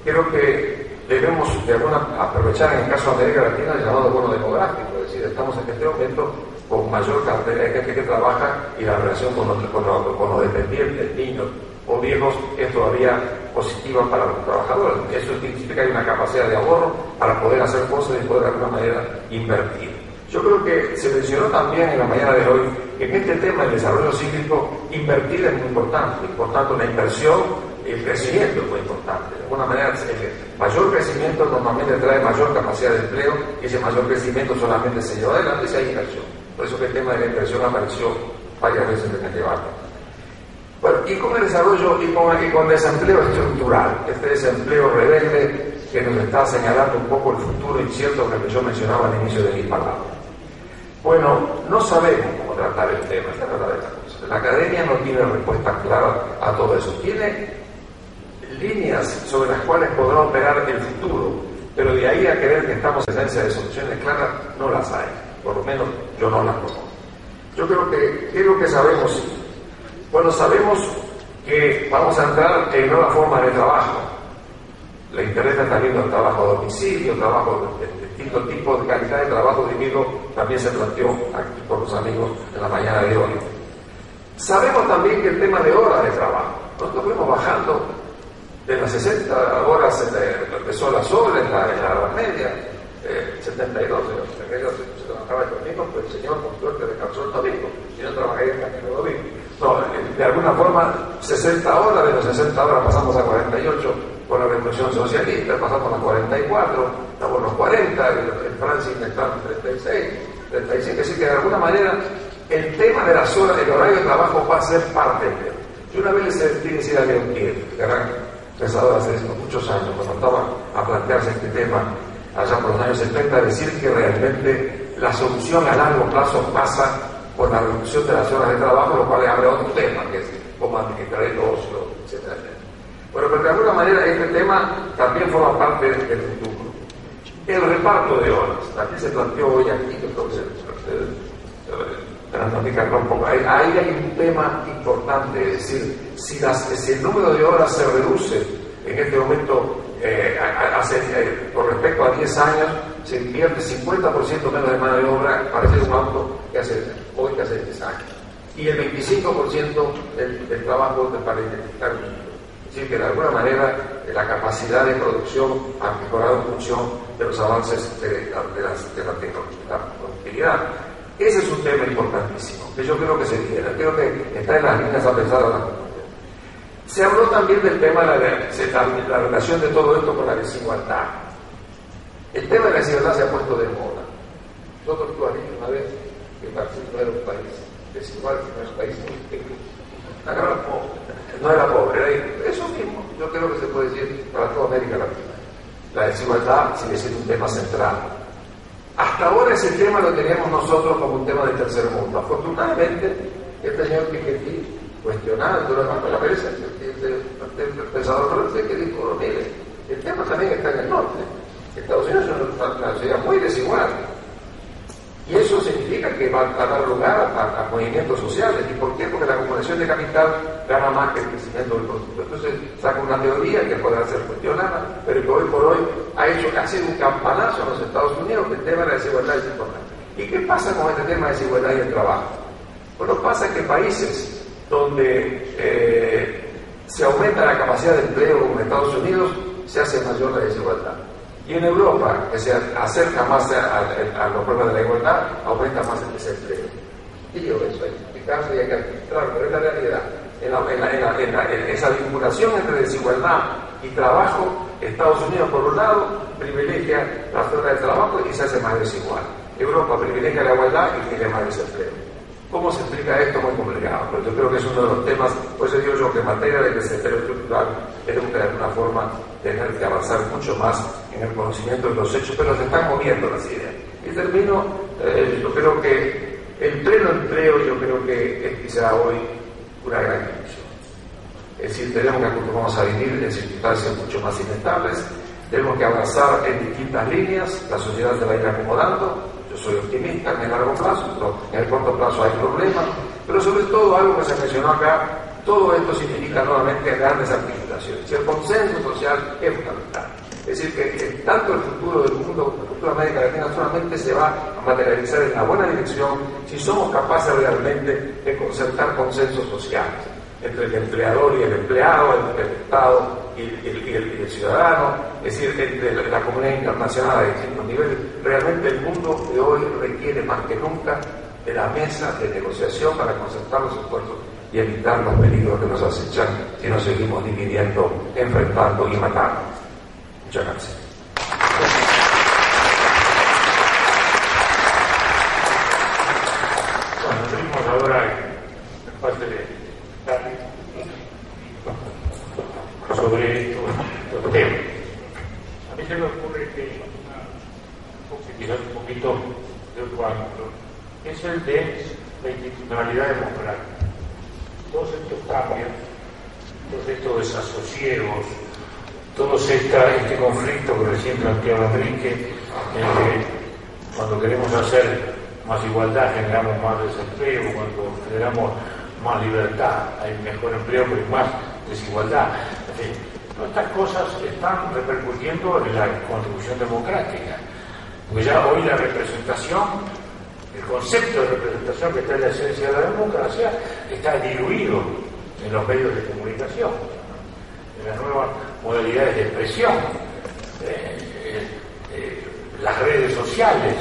Speaker 5: creo que debemos de aprovechar en el caso de América Latina el llamado bono demográfico, es decir, estamos en este momento con mayor cantidad de gente que trabaja y la relación con los dependientes, niños o viejos, es todavía positiva para los trabajadores. Eso significa que hay una capacidad de ahorro para poder hacer cosas y poder de alguna manera invertir. Yo creo que se mencionó también en la mañana de hoy que en este tema del desarrollo cíclico invertir es muy importante. Por tanto, la inversión y el crecimiento es muy importante. De alguna manera, el mayor crecimiento normalmente trae mayor capacidad de empleo y ese mayor crecimiento solamente se lleva adelante si hay inversión. Por eso que el tema de la inversión apareció varias veces en el debate. Bueno, y con el desarrollo y con el desempleo estructural, este desempleo rebelde que nos está señalando un poco el futuro incierto que yo mencionaba al inicio de mi palabra. Bueno, no sabemos cómo tratar el tema, esta verdad de la cosa. La academia no tiene respuesta clara a todo eso. Tiene líneas sobre las cuales podrá operar el futuro, pero de ahí a creer que estamos en esencia de soluciones claras, no las hay. Por lo menos yo no las conozco. Yo creo que, ¿qué es lo que sabemos? Bueno, sabemos que vamos a entrar en nuevas formas de trabajo. La Internet está viendo el trabajo a domicilio, trabajo de distinto tipo de calidad de trabajo dividido, también se planteó aquí por los amigos en la mañana de hoy. Sabemos también que el tema de horas de trabajo, nosotros fuimos bajando de las 60 horas, empezó las horas en la Edad Media, 72, se trabajaba el domingo, pues el Señor con suerte descansó el domingo, y no trabajaría también el domingo. No, de alguna forma, 60 horas, de los 60 horas pasamos a 48 con la revolución socialista, pasamos a 44, estamos a los 40, en Francia intentaron 36, 35, así que de alguna manera el tema de las horas, el horario de trabajo va a ser parte de él. Yo una vez les sentí decir a Leon Tiel, gran pensador hace muchos años, cuando estaba a plantearse este tema, allá por los años 70, decir que realmente la solución a largo plazo pasa por la reducción de las horas de trabajo, lo cual abre otro tema, que es cómo administrar el ocio, etc. Bueno, pero de alguna manera este tema también forma parte del futuro. El reparto de horas, también se planteó hoy aquí, entonces, ahí hay un tema importante, es decir, si el número de horas se reduce en este momento con respecto a 10 años, se invierte 50% menos de mano de obra para hacer un auto que hace 10 años. Y el 25% del trabajo para identificar un niño. Es decir, que de alguna manera la capacidad de producción ha mejorado en función de los avances de la tecnología. Ese es un tema importantísimo, que yo creo que se viene, creo que está en las líneas a pensar a la comunidad. Se habló también del tema de la relación de todo esto con la desigualdad. El tema de la desigualdad se ha puesto de moda. Nosotros tú has dicho una vez que Brasil no era un país desigual, sino es un país muy rico. No era pobre, era eso mismo. Yo creo que se puede decir para toda América Latina. La desigualdad sigue siendo un tema central. Hasta ahora ese tema lo teníamos nosotros como un tema del tercer mundo. Afortunadamente, el señor Piketty, cuestionando la pereza del pensador francés, que dijo, mire, el tema también está en el norte. Estados Unidos es una sociedad muy desigual. Y eso significa que va a dar lugar a movimientos sociales. ¿Y por qué? Porque la acumulación de capital gana más que el crecimiento del producto. Entonces saca una teoría que podrá ser cuestionada, pero que hoy por hoy ha sido un campanazo en los Estados Unidos, que el tema de la desigualdad es importante. ¿Y qué pasa con este tema de desigualdad y el trabajo? Bueno, pasa que países donde se aumenta la capacidad de empleo, como en Estados Unidos, se hace mayor la desigualdad. Y en Europa, que se acerca más a los problemas de la igualdad, aumenta más el desempleo. Y digo eso, hay que explicarlo y hay que administrarlo, pero es la realidad. En esa vinculación entre desigualdad y trabajo, Estados Unidos, por un lado, privilegia la oferta de trabajo y se hace más desigual. Europa privilegia la igualdad y tiene más desempleo. ¿Cómo se explica esto? Muy complicado, pero yo creo que es uno de los temas, por eso digo yo que en materia de crecimiento estructural tenemos que de alguna forma tener que avanzar mucho más en el conocimiento de los hechos, pero se están moviendo las ideas. Y termino, yo creo que el pleno empleo, yo creo que es quizá hoy una gran ilusión. Es decir, tenemos que acostumbrarnos a vivir en circunstancias mucho más inestables, tenemos que avanzar en distintas líneas, la sociedad se va a ir acomodando. Yo soy optimista en el largo plazo, pero en el corto plazo hay problemas, pero sobre todo algo que se mencionó acá, todo esto significa nuevamente grandes articulaciones. El consenso social es fundamental. Es decir, que tanto el futuro del mundo, el futuro de América Latina solamente se va a materializar en la buena dirección si somos capaces realmente de concertar consensos sociales entre el empleador y el empleado, entre el Estado y el ciudadano, es decir, entre la comunidad internacional a distintos niveles. Realmente el mundo de hoy requiere más que nunca de la mesa de negociación para concertar los esfuerzos y evitar los peligros que nos acechan si nos seguimos dividiendo, enfrentando y matando. Muchas gracias.
Speaker 4: Bueno, venimos ahora en parte de sobre estos temas. A mí se me ocurre que quizás un poquito de otro ángulo es el de la institucionalidad democrática. Todos estos cambios, todos estos desasosiegos, todo este conflicto que recién planteaba Enrique, cuando queremos hacer más igualdad generamos más desempleo, cuando generamos más libertad hay mejor empleo, pero hay más desigualdad. En fin, todas estas cosas están repercutiendo en la contribución democrática, porque ya hoy la representación, el concepto de representación que está en la esencia de la democracia está diluido en los medios de comunicación, en las nuevas modalidades de expresión, las redes sociales,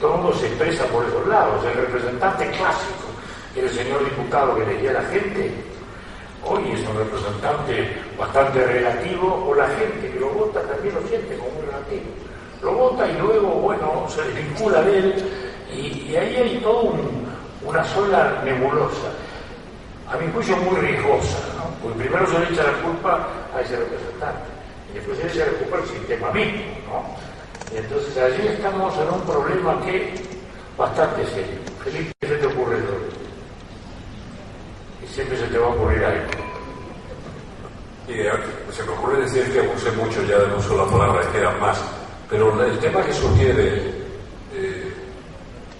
Speaker 4: todo el mundo se expresa por esos lados. El representante clásico, que era el señor diputado que elegía a la gente, hoy es un representante bastante relativo, o la gente que lo vota también lo siente como un relativo. Lo vota y luego, bueno, se desvincula de él, y ahí hay toda una sola nebulosa, a mi juicio muy riesgosa, ¿no? Porque primero se le echa la culpa a ese representante, y después se le echa la culpa al sistema mismo, ¿no? Y entonces allí estamos en un problema que bastante serio. Felipe, ¿qué se te ocurre hoy? Y siempre se te va a ocurrir algo.
Speaker 6: Se me ocurre decir que abusé mucho ya del uso de la palabra, que era más, pero el tema que sugiere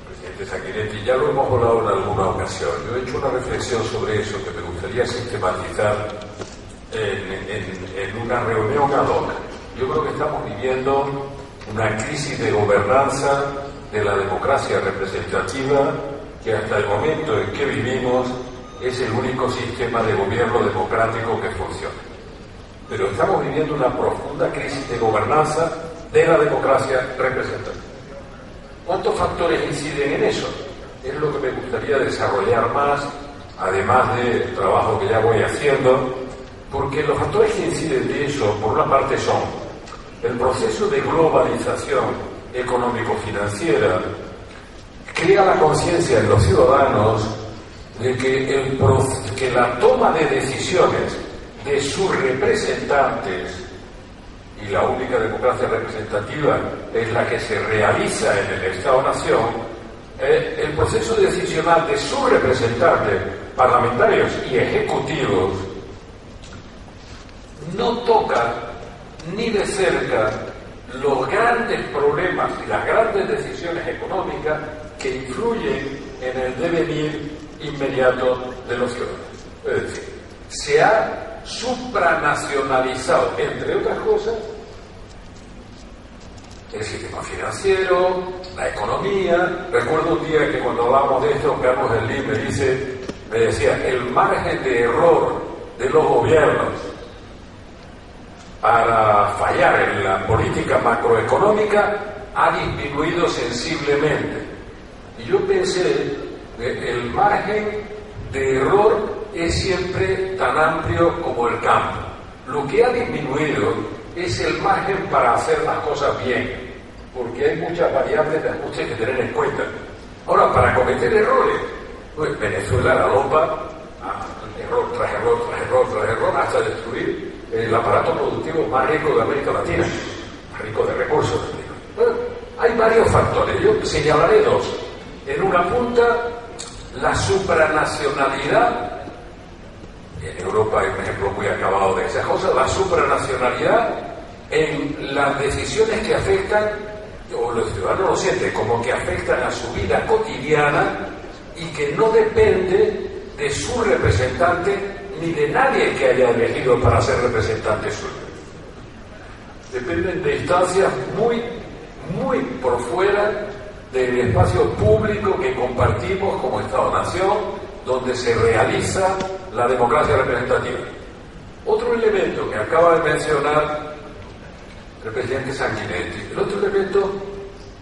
Speaker 6: presidente Sanguinetti, ya lo hemos hablado en alguna ocasión. Yo he hecho una reflexión sobre eso que me gustaría sistematizar en una reunión ad hoc. Yo creo que estamos viviendo una crisis de gobernanza de la democracia representativa que hasta el momento en que vivimos es el único sistema de gobierno democrático que funciona. Pero estamos viviendo una profunda crisis de gobernanza de la democracia representativa. ¿Cuántos factores inciden en eso? Es lo que me gustaría desarrollar más, además del trabajo que ya voy haciendo, porque los factores que inciden de eso, por una parte, son el proceso de globalización económico-financiera, crea la conciencia en los ciudadanos de que la toma de decisiones de sus representantes, y la única democracia representativa es la que se realiza en el Estado-Nación, el proceso decisional de sus representantes parlamentarios y ejecutivos no toca ni de cerca los grandes problemas y las grandes decisiones económicas que influyen en el devenir inmediato de los ciudadanos. Es decir, se ha supranacionalizado, entre otras cosas, el sistema financiero, la economía. Recuerdo un día que cuando hablamos de esto, Carlos Slim me decía, el margen de error de los gobiernos para fallar en la política macroeconómica ha disminuido sensiblemente. Y yo pensé que el margen de error es siempre tan amplio como el campo. Lo que ha disminuido es el margen para hacer las cosas bien, porque hay muchas variables de ajuste que tener en cuenta. Ahora, para cometer errores, pues Venezuela la lopa, error tras error, tras error, tras error, hasta destruir el aparato productivo más rico de América Latina, más rico de recursos. Bueno, hay varios factores, yo señalaré dos. En una punta, la supranacionalidad. En Europa hay un ejemplo muy acabado de esas cosas, la supranacionalidad en las decisiones que afectan, o los ciudadanos lo sienten, como que afectan a su vida cotidiana y que no depende de su representante ni de nadie que haya elegido para ser representante suyo. Dependen de instancias muy, muy por fuera del espacio público que compartimos como Estado-Nación, donde se realiza la democracia representativa. Otro elemento que acaba de mencionar el presidente Sanguinetti, el otro elemento,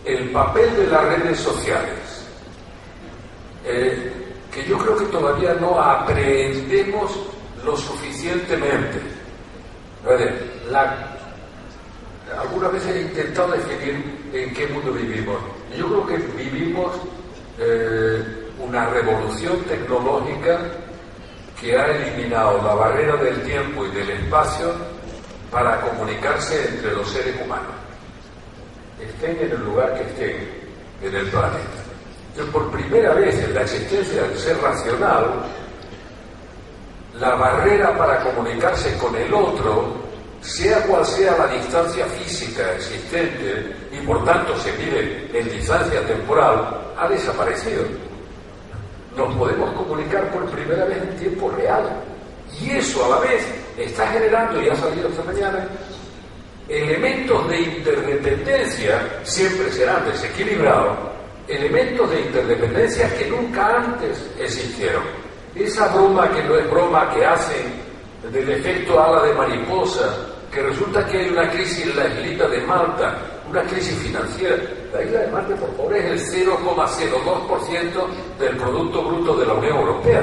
Speaker 6: el papel de las redes sociales, que yo creo que todavía no aprendemos lo suficientemente. Alguna vez he intentado definir en qué mundo vivimos. Yo creo que vivimos una revolución tecnológica que ha eliminado la barrera del tiempo y del espacio para comunicarse entre los seres humanos, estén en el lugar que estén en el planeta. Yo, por primera vez en la existencia del ser racional, la barrera para comunicarse con el otro, sea cual sea la distancia física existente y por tanto se mide en distancia temporal, ha desaparecido. Nos podemos comunicar por primera vez en tiempo real y eso a la vez está generando, y ha salido esta mañana, elementos de interdependencia, siempre serán desequilibrados, elementos de interdependencia que nunca antes existieron. Esa broma que no es broma que hacen del efecto ala de mariposa, que resulta que hay una crisis en la islita de Malta, una crisis financiera. La isla de Malta, por favor, es el 0,02% del Producto Bruto de la Unión Europea.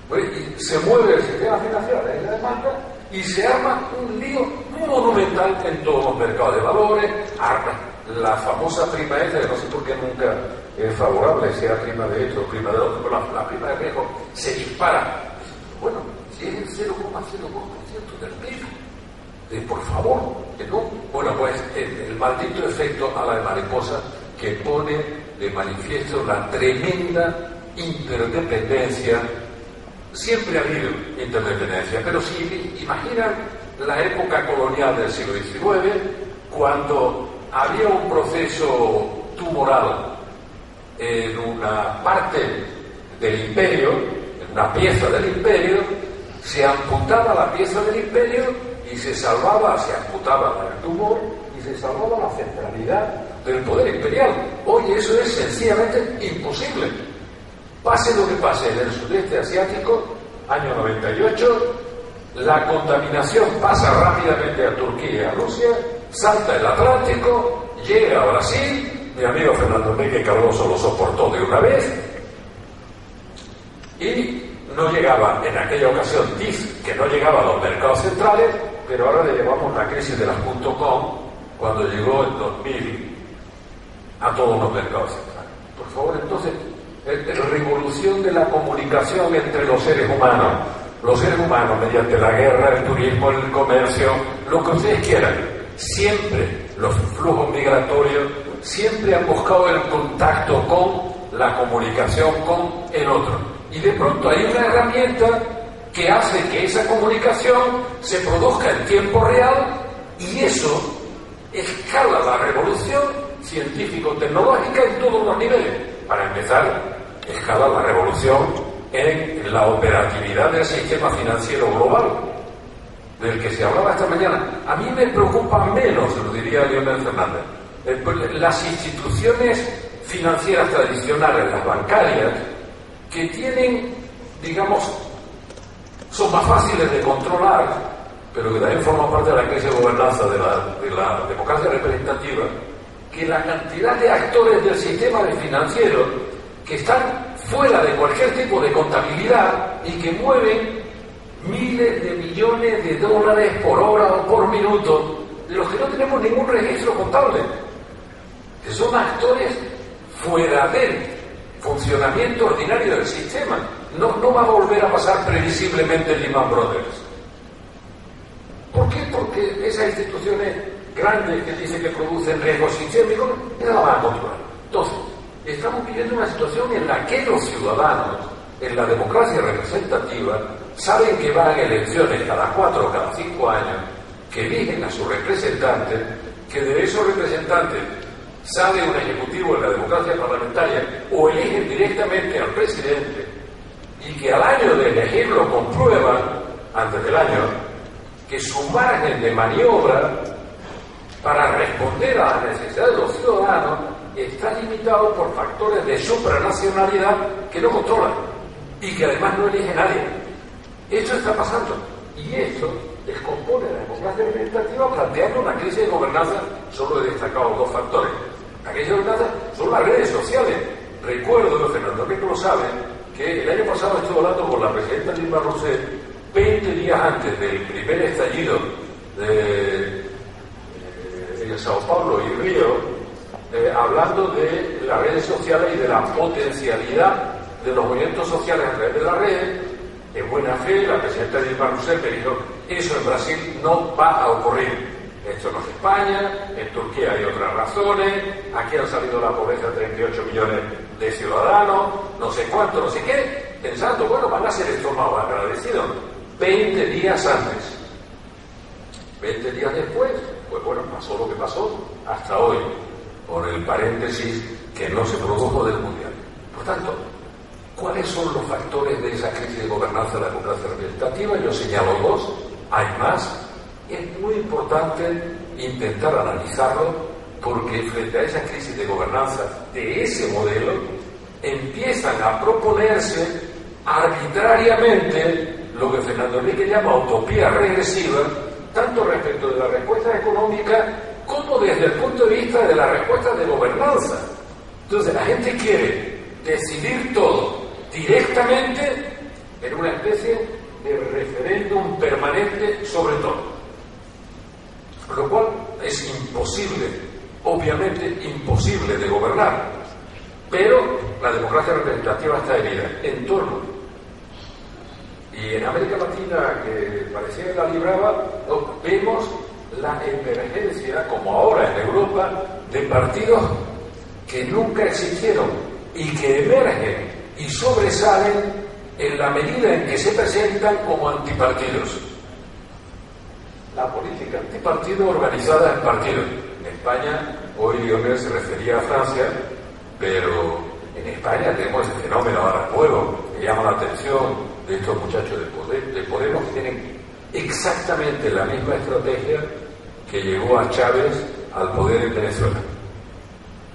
Speaker 6: Y se mueve el sistema financiero de la isla de Malta y se arma un lío monumental en todos los mercados de valores, arma la famosa prima esta, que no sé por qué nunca es favorable, sea prima de esto o prima de otro, pero la prima de riesgo se dispara. Bueno, si es el 0,02% del PIB, por favor, que no. Bueno, pues el maldito efecto a la de mariposa que pone de manifiesto la tremenda interdependencia. Siempre ha habido interdependencia, pero si imaginan la época colonial del siglo XIX, cuando había un proceso tumoral en una parte del imperio, en una pieza del imperio, se amputaba la pieza del imperio y se salvaba, se amputaba el tumor y se salvaba la centralidad del poder imperial. Hoy eso es sencillamente imposible. Pase lo que pase en el sudeste asiático, año 98, la contaminación pasa rápidamente a Turquía y a Rusia, salta el Atlántico, llega a Brasil, mi amigo Fernando Enrique Cardoso lo soportó de una vez, y no llegaba en aquella ocasión TIF, que no llegaba a los mercados centrales, pero ahora le llevamos la crisis de las .com, cuando llegó en 2000 a todos los mercados centrales. Por favor, entonces, la revolución de la comunicación entre los seres humanos. Los seres humanos, mediante la guerra, el turismo, el comercio, lo que ustedes quieran, siempre los flujos migratorios, siempre han buscado el contacto con la comunicación con el otro. Y de pronto hay una herramienta que hace que esa comunicación se produzca en tiempo real y eso escala la revolución científico-tecnológica en todos los niveles. Para empezar, escala la revolución en la operatividad del sistema financiero global, del que se hablaba esta mañana. A mí me preocupa menos, lo diría Leonel Fernández, las instituciones financieras tradicionales, las bancarias, que tienen, digamos, son más fáciles de controlar, pero que también forman parte de la crisis de gobernanza de la democracia representativa, que la cantidad de actores del sistema financiero que están fuera de cualquier tipo de contabilidad y que mueven miles de millones de dólares por hora o por minuto, de los que no tenemos ningún registro contable, que son actores fuera del funcionamiento ordinario del sistema. No va a volver a pasar previsiblemente en Lehman Brothers. ¿Por qué? Porque esas instituciones grandes que dicen que producen riesgos sistémicos no la van a controlar. Entonces, estamos viviendo una situación en la que los ciudadanos, en la democracia representativa, saben que van a elecciones cada 4 o cada 5 años, que eligen a sus representantes, que de esos representantes sale un ejecutivo en la democracia parlamentaria o eligen directamente al presidente, y que al año de elegirlo comprueban, antes del año, que su margen de maniobra para responder a las necesidades de los ciudadanos está limitado por factores de supranacionalidad que no controlan y que además no elige nadie. Esto está pasando, y esto descompone la democracia representativa planteando una crisis de gobernanza. Solo he destacado 2 factores. La crisis de gobernanza son las redes sociales. Recuerdo, Fernando Rico lo sabe, que el año pasado estuve hablando con la presidenta Dilma Rousseff 20 días antes del primer estallido de Sao Paulo y Río, hablando de las redes sociales y de la potencialidad de los movimientos sociales a través de las redes. En buena fe, la presidenta Dilma Rousseff me dijo: eso en Brasil no va a ocurrir. Esto no es España, en Turquía hay otras razones, aquí han salido la pobreza 38 millones de ciudadanos, no sé cuánto, no sé qué, pensando, bueno, van a ser estos más agradecidos. 20 días antes. 20 días después, pues bueno, pasó lo que pasó hasta hoy, por el paréntesis que no se produjo del Mundial. Por tanto, ¿cuáles son los factores de esa crisis de gobernanza de la democracia representativa? Yo señalo 2, hay más. Es muy importante intentar analizarlo, porque frente a esa crisis de gobernanza de ese modelo, empiezan a proponerse arbitrariamente lo que Fernando Enrique llama utopía regresiva, tanto respecto de la respuesta económica como desde el punto de vista de la respuesta de gobernanza. Entonces la gente quiere decidir todo directamente en una especie de referéndum permanente sobre todo, lo cual es imposible, obviamente imposible de gobernar. Pero la democracia representativa está herida en torno. Y en América Latina, que parecía que la libraba, vemos la emergencia, como ahora en Europa, de partidos que nunca existieron y que emergen y sobresalen en la medida en que se presentan como antipartidos. La política antipartido organizada en partidos. En España, hoy Lionel se refería a Francia, pero en España tenemos el fenómeno ahora nuevo que llama la atención de estos muchachos de Podemos, que tienen exactamente la misma estrategia que llevó a Chávez al poder en Venezuela.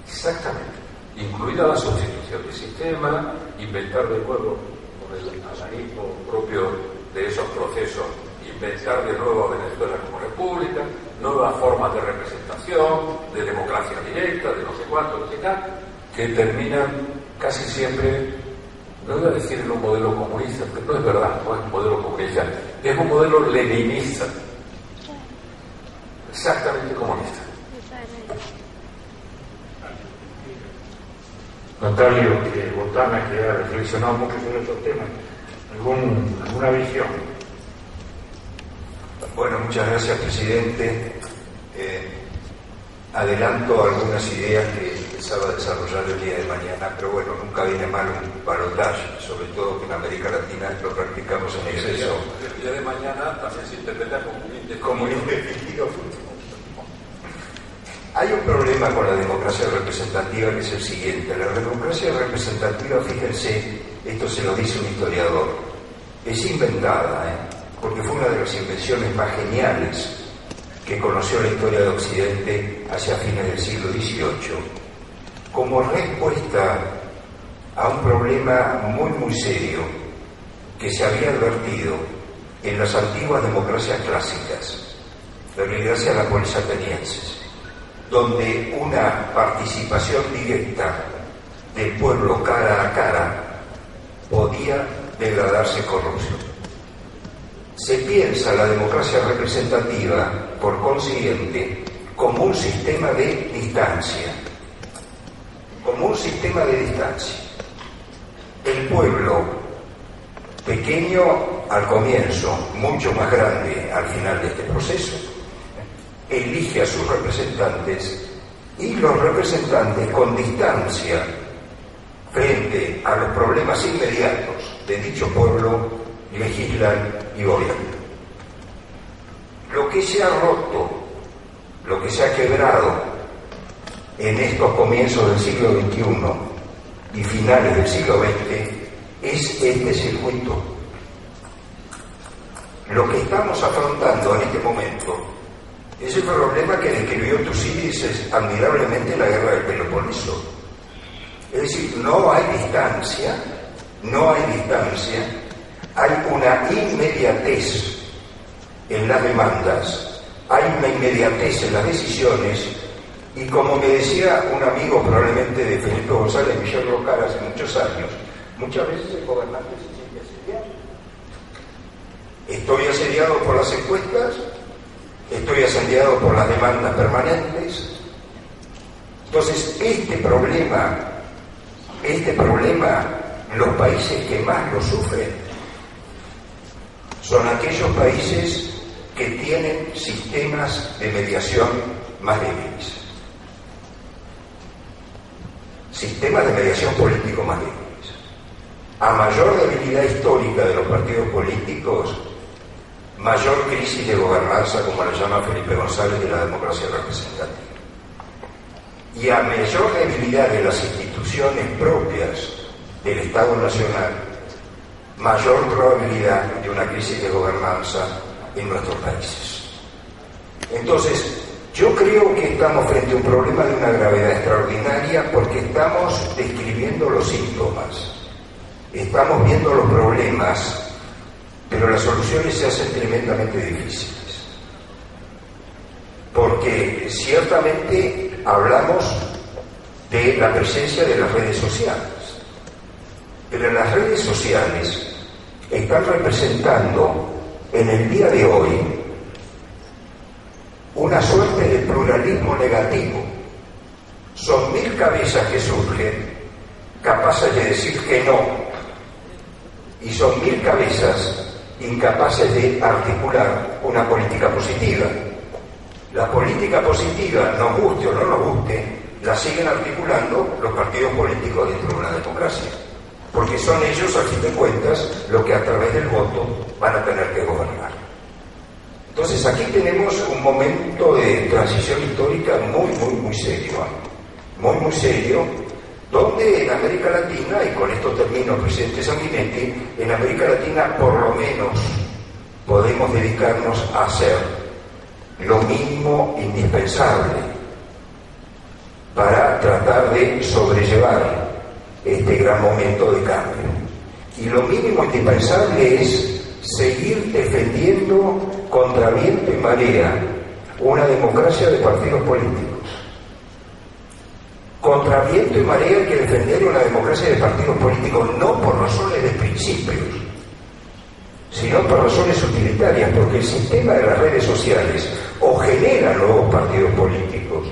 Speaker 6: Exactamente. Incluida la sustitución del sistema, inventar de nuevo con el analismo propio de esos procesos, inventar de nuevo a Venezuela como república, nuevas formas de representación, de democracia directa, de no sé cuánto, no sé qué, que terminan casi siempre, no iba a decir en un modelo comunista, porque no es verdad, no es un modelo comunista, es un modelo leninista, exactamente comunista.
Speaker 4: Notario que Botana, que ha reflexionado mucho sobre estos temas, ¿alguna visión?
Speaker 7: Bueno, muchas gracias, presidente. Adelanto algunas ideas que pensaba desarrollar el día de mañana, pero bueno, nunca viene mal un balotaje, sobre todo que en América Latina lo practicamos en exceso.
Speaker 6: El día de mañana también se interpreta como un
Speaker 7: indefinido. Hay un problema con la democracia representativa que es el siguiente. La democracia representativa, fíjense, esto se lo dice un historiador, es inventada, porque fue una de las invenciones más geniales que conoció la historia de Occidente hacia fines del siglo XVIII, como respuesta a un problema muy serio que se había advertido en las antiguas democracias clásicas, las democracias napoleonenses, donde una participación directa del pueblo cara a cara podía degradarse en corrupción. Se piensa la democracia representativa, por consiguiente, como un sistema de distancia. Como un sistema de distancia. El pueblo, pequeño al comienzo, mucho más grande al final de este proceso, elige a sus representantes y los representantes con distancia frente a los problemas inmediatos de dicho pueblo legislan y gobiernan. Lo que se ha roto, lo que se ha quebrado en estos comienzos del siglo XXI y finales del siglo XX es este circuito. Lo que estamos afrontando en este momento es el problema que describió Tucídides admirablemente en la guerra del Peloponeso. Es decir, no hay distancia, hay una inmediatez en las demandas, hay una inmediatez en las decisiones, y como me decía un amigo probablemente de Felipe González Millán Rocar hace muchos años, muchas veces el gobernante se siente asediado. Estoy asediado por las encuestas, estoy asediado por las demandas permanentes. Entonces, este problema, los países que más lo sufren son aquellos países que tienen sistemas de mediación más débiles, sistemas de mediación político más débiles. A mayor debilidad histórica de los partidos políticos, mayor crisis de gobernanza, como la llama Felipe González, de la democracia representativa. Y a mayor debilidad de las instituciones propias del Estado Nacional, mayor probabilidad de una crisis de gobernanza en nuestros países. Entonces, yo creo que estamos frente a un problema de una gravedad extraordinaria porque estamos describiendo los síntomas, estamos viendo los problemas, pero las soluciones se hacen tremendamente difíciles. Porque ciertamente hablamos de la presencia de las redes sociales, pero las redes sociales están representando en el día de hoy una suerte de pluralismo negativo. Son 1000 cabezas que surgen capaces de decir que no, y son 1000 cabezas incapaces de articular una política positiva. La política positiva, nos guste o no nos guste, la siguen articulando los partidos políticos dentro de una democracia, porque son ellos, a fin de cuentas, los que a través del voto van a tener que gobernar. Entonces aquí tenemos un momento de transición histórica muy serio, muy serio, donde en América Latina, y con esto termino, presidente Sanguinetti, en América Latina por lo menos podemos dedicarnos a hacer lo mínimo indispensable para tratar de sobrellevar este gran momento de cambio. Y lo mínimo indispensable es seguir defendiendo contra viento y marea una democracia de partidos políticos. Contra viento y marea hay que defender una democracia de partidos políticos, no por razones de principios, sino por razones utilitarias, porque el sistema de las redes sociales o genera nuevos partidos políticos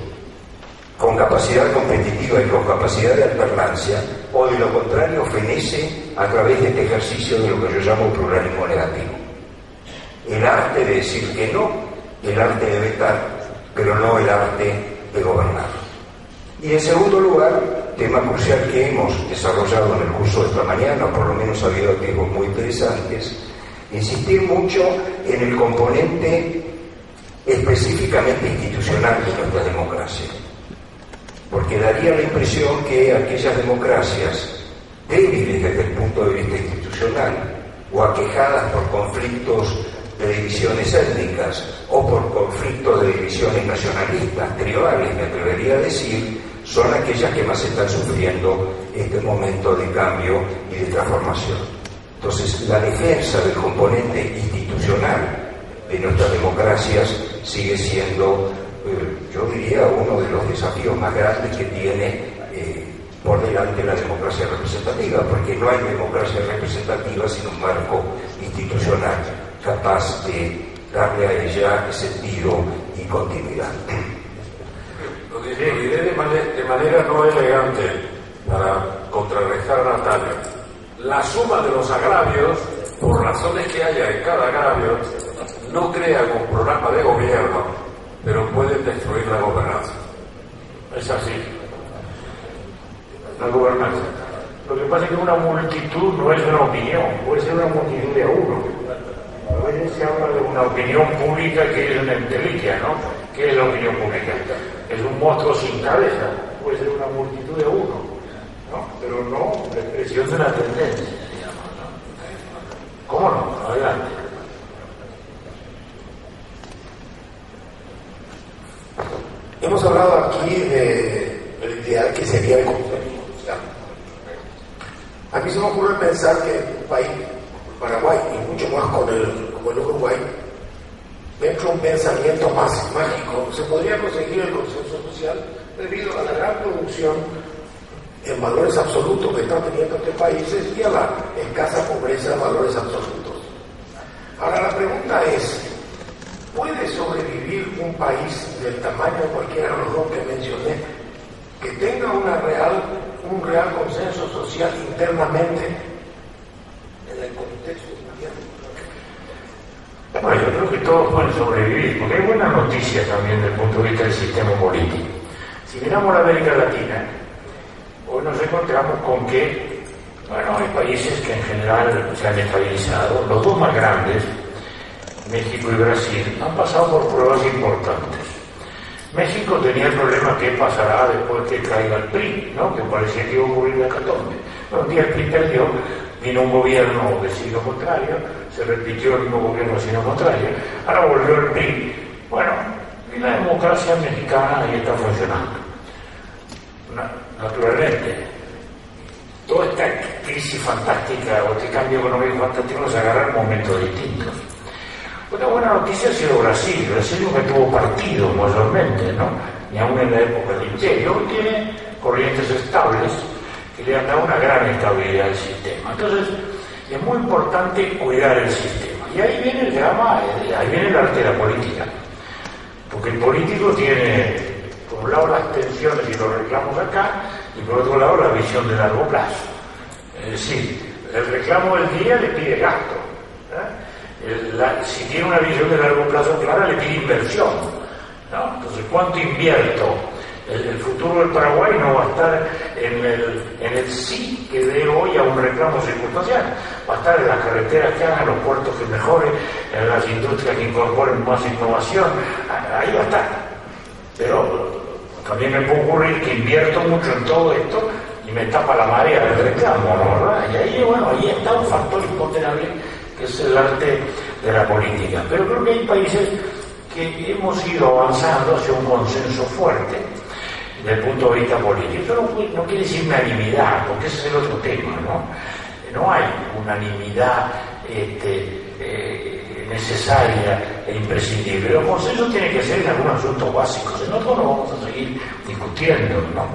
Speaker 7: con capacidad competitiva y con capacidad de alternancia, o de lo contrario fenece a través de este ejercicio de lo que yo llamo pluralismo negativo. El arte de decir que no, el arte de vetar, pero no el arte de gobernar. Y en segundo lugar, tema crucial que hemos desarrollado en el curso de esta mañana, o por lo menos ha habido atisbos muy interesantes, insistir mucho en el componente específicamente institucional de nuestra democracia. Porque daría la impresión que aquellas democracias débiles desde el punto de vista institucional o aquejadas por conflictos de divisiones étnicas o por conflictos de divisiones nacionalistas, tribales, me atrevería a decir, son aquellas que más están sufriendo este momento de cambio y de transformación. Entonces, la defensa del componente institucional de nuestras democracias sigue siendo, yo diría, uno de los desafíos más grandes que tiene por delante la democracia representativa, porque no hay democracia representativa sin un marco institucional capaz de darle a ella sentido y continuidad.
Speaker 6: Lo diré de manera no elegante para contrarrestar a Natalia. La suma de los agravios, por razones que haya en cada agravio, no crean un programa de gobierno, pero pueden destruir la gobernanza.
Speaker 4: Es así. La gobernanza. Lo que pasa es que una multitud no es una opinión, puede ser una multitud de uno. A veces se habla de una opinión pública que es una entelequia, ¿no? ¿Qué es la opinión pública? Es un monstruo sin cabeza, puede ser una multitud de uno, ¿no? Pero no la expresión de una tendencia, digamos, ¿no? ¿Cómo no? Adelante.
Speaker 8: Hemos hablado aquí de la ideal que sería el consenso social. A mí se me ocurre pensar que un país, Paraguay, y mucho más como el Uruguay, dentro de un pensamiento más mágico, se podría conseguir el consenso social debido a la gran producción en valores absolutos que están teniendo estos países y a la escasa pobreza en valores absolutos. Ahora la pregunta es, ¿puede sobrevivir un país del tamaño de cualquiera de los dos que mencioné que tenga un real consenso social internamente en el contexto mundial?
Speaker 4: Bueno, yo creo que todos pueden sobrevivir, porque hay buenas noticias también desde el punto de vista del sistema político. Si miramos la América Latina, hoy nos encontramos con que, bueno, hay países que en general se han estabilizado. Los dos más grandes, México y Brasil, han pasado por pruebas importantes. México tenía el problema que pasará después que caiga el PRI, ¿no? Que parecía que iba a ocurrir la hecatombe. Un día el PRI perdió, vino un gobierno de signo contrario, se repitió el mismo gobierno de signo contrario, ahora volvió el PRI. Bueno, y la democracia mexicana ahí está funcionando. Naturalmente, toda esta crisis fantástica o este cambio económico fantástico nos agarra en momentos distintos. Una buena noticia ha sido Brasil. Brasil nunca tuvo partido mayormente, ¿no? Ni aún en la época del imperio. Hoy tiene corrientes estables que le han dado una gran estabilidad al sistema. Entonces, es muy importante cuidar el sistema. Y ahí viene el drama, ahí viene el arte de la política. Porque el político tiene, por un lado, las tensiones y los reclamos acá, y por otro lado, la visión de largo plazo. Es decir, el reclamo del día le pide gasto, ¿eh? Si tiene una visión de largo plazo clara, le pide inversión, ¿no? Entonces, ¿cuánto invierto? El futuro del Paraguay no va a estar en el sí que dé hoy a un reclamo circunstancial. Va a estar en las carreteras que hagan, en los puertos que mejoren, en las industrias que incorporen más innovación. Ahí va a estar. Pero también me puede ocurrir que invierto mucho en todo esto y me tapa la marea del reclamo, ¿no? ¿Verdad? Y ahí, bueno, ahí está un factor imponderable que es el arte de la política. Pero creo que hay países que hemos ido avanzando hacia un consenso fuerte desde el punto de vista político. Eso no quiere decir unanimidad, porque ese es el otro tema, ¿no? No hay unanimidad necesaria e imprescindible. El consenso tiene que ser en algunos asuntos básicos, en otros lo vamos a seguir discutiendo, ¿no?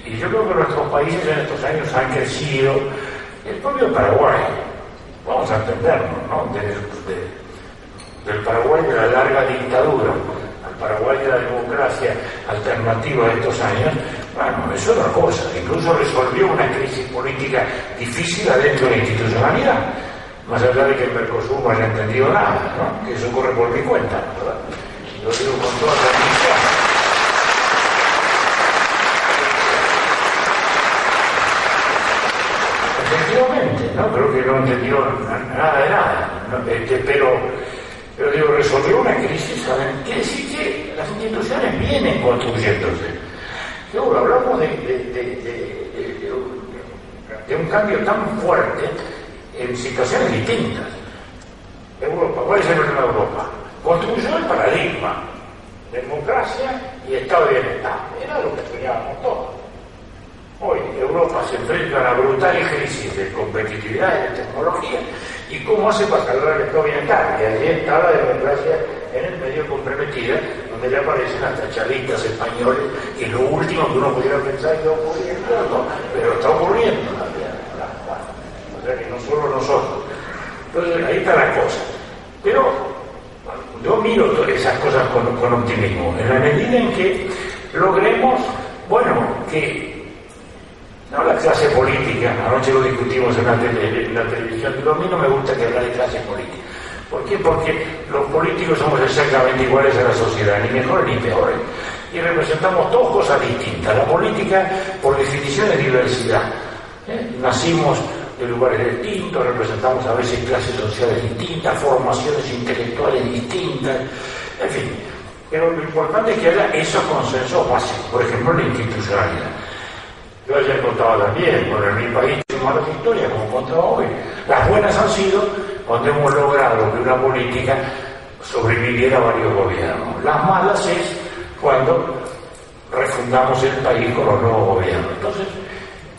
Speaker 4: Y yo creo que nuestros países en estos años han crecido, el propio Paraguay, vamos a entendernos, ¿no? Del Paraguay de la larga dictadura al Paraguay de la democracia alternativa de estos años, bueno, es otra cosa. Incluso resolvió una crisis política difícil adentro de la institucionalidad, más allá de que el Mercosur no haya entendido nada, ¿no? Que eso corre por mi cuenta, ¿verdad? Y lo digo con toda tranquilidad. Efectivamente, ¿no? Creo que no entendió nada de nada, ¿no? Pero Pero digo, resolvió una crisis, ¿saben? Quiere decir que las instituciones vienen construyéndose. Luego hablamos de un cambio tan fuerte en situaciones distintas. Europa, ¿cuál es el problema de Europa? Construyó el paradigma, democracia y Estado de bienestar. Era lo que soñábamos todos. Hoy Europa se enfrenta a una brutal crisis de competitividad y de tecnología. ¿Y cómo hace para salvar el Estado de bienestar? Y allí está la democracia en el medio comprometida, donde le aparecen hasta chalistas españoles, que es lo último que uno pudiera pensar que va a ocurrir, pero está ocurriendo también. O sea que no solo nosotros. Entonces ahí está la cosa. Pero yo miro todas esas cosas con optimismo, en la medida en que logremos, bueno, que no la clase política, anoche lo discutimos en la televisión, pero a mí no me gusta que hablar de clase política. ¿Por qué? Porque los políticos somos exactamente iguales a la sociedad, ni mejores ni peores, y representamos dos cosas distintas. La política, por definición, es diversidad. Nacimos de lugares distintos, representamos a veces clases sociales distintas, formaciones intelectuales distintas, en fin. Pero lo importante es que haya esos consensos básicos, por ejemplo, la institucionalidad. Yo ayer contaba también, bueno, en mi país hay malas historias, como contaba hoy. Las buenas han sido cuando hemos logrado que una política sobreviviera a varios gobiernos. Las malas es cuando refundamos el país con los nuevos gobiernos. Entonces,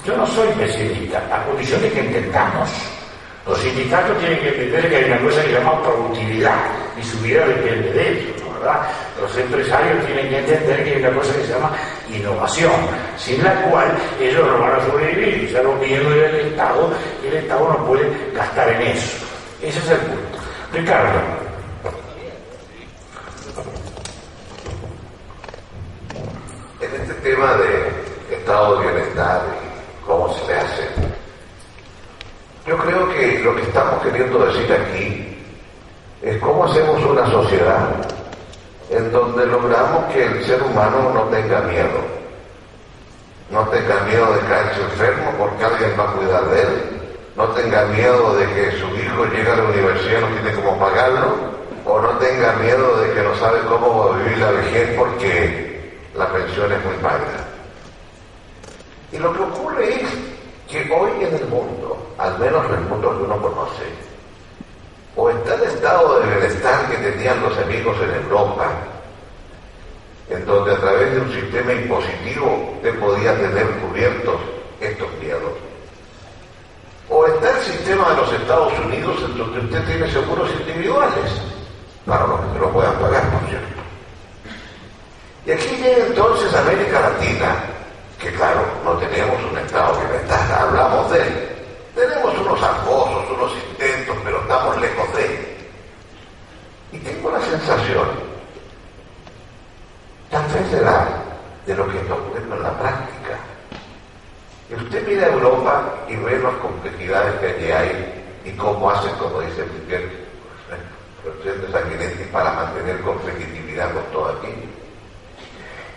Speaker 4: yo no soy pesimista, a condición de que entendamos. Los sindicatos tienen que entender que hay una cosa que se llama productividad, y su vida depende de ellos, ¿no? ¿Verdad? Los empresarios tienen que entender que hay una cosa que se llama innovación, sin la cual ellos no van a sobrevivir, y se lo piden del Estado, y el Estado no puede gastar en eso. Ese es el punto. Ricardo.
Speaker 9: En este tema de estado de bienestar y cómo se le hace, yo creo que lo que estamos queriendo decir aquí es cómo hacemos una sociedad en donde logramos que el ser humano no tenga miedo. No tenga miedo de caerse enfermo porque alguien va a cuidar de él. No tenga miedo de que su hijo llegue a la universidad y no tiene cómo pagarlo. O no tenga miedo de que no sabe cómo va a vivir la vejez porque la pensión es muy magra. Y lo que ocurre es que hoy en el mundo, al menos en el mundo que uno conoce, o está el estado de bienestar que tenían los amigos en Europa, en donde a través de un sistema impositivo usted podía tener cubiertos estos miedos, o está el sistema de los Estados Unidos en donde usted tiene seguros individuales, para los que no lo puedan pagar, por cierto. Y aquí llega entonces América Latina, que claro, no tenemos un estado de bienestar, hablamos de él. Tenemos unos acosos, unos intentos, pero estamos lejos de él. Y tengo la sensación, tal vez de lo que está ocurriendo en la práctica. Y usted mira a Europa y ve las complejidades que allí hay y cómo hacen, como dice Miguel, el presidente Sanguinetti, para mantener competitividad con todo aquí.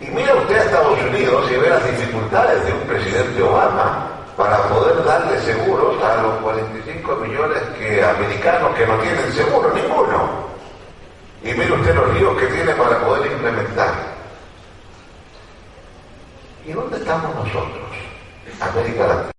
Speaker 9: Y mira usted a Estados Unidos y ve las dificultades de un presidente Obama para poder darle seguros a los 45 millones americanos que no tienen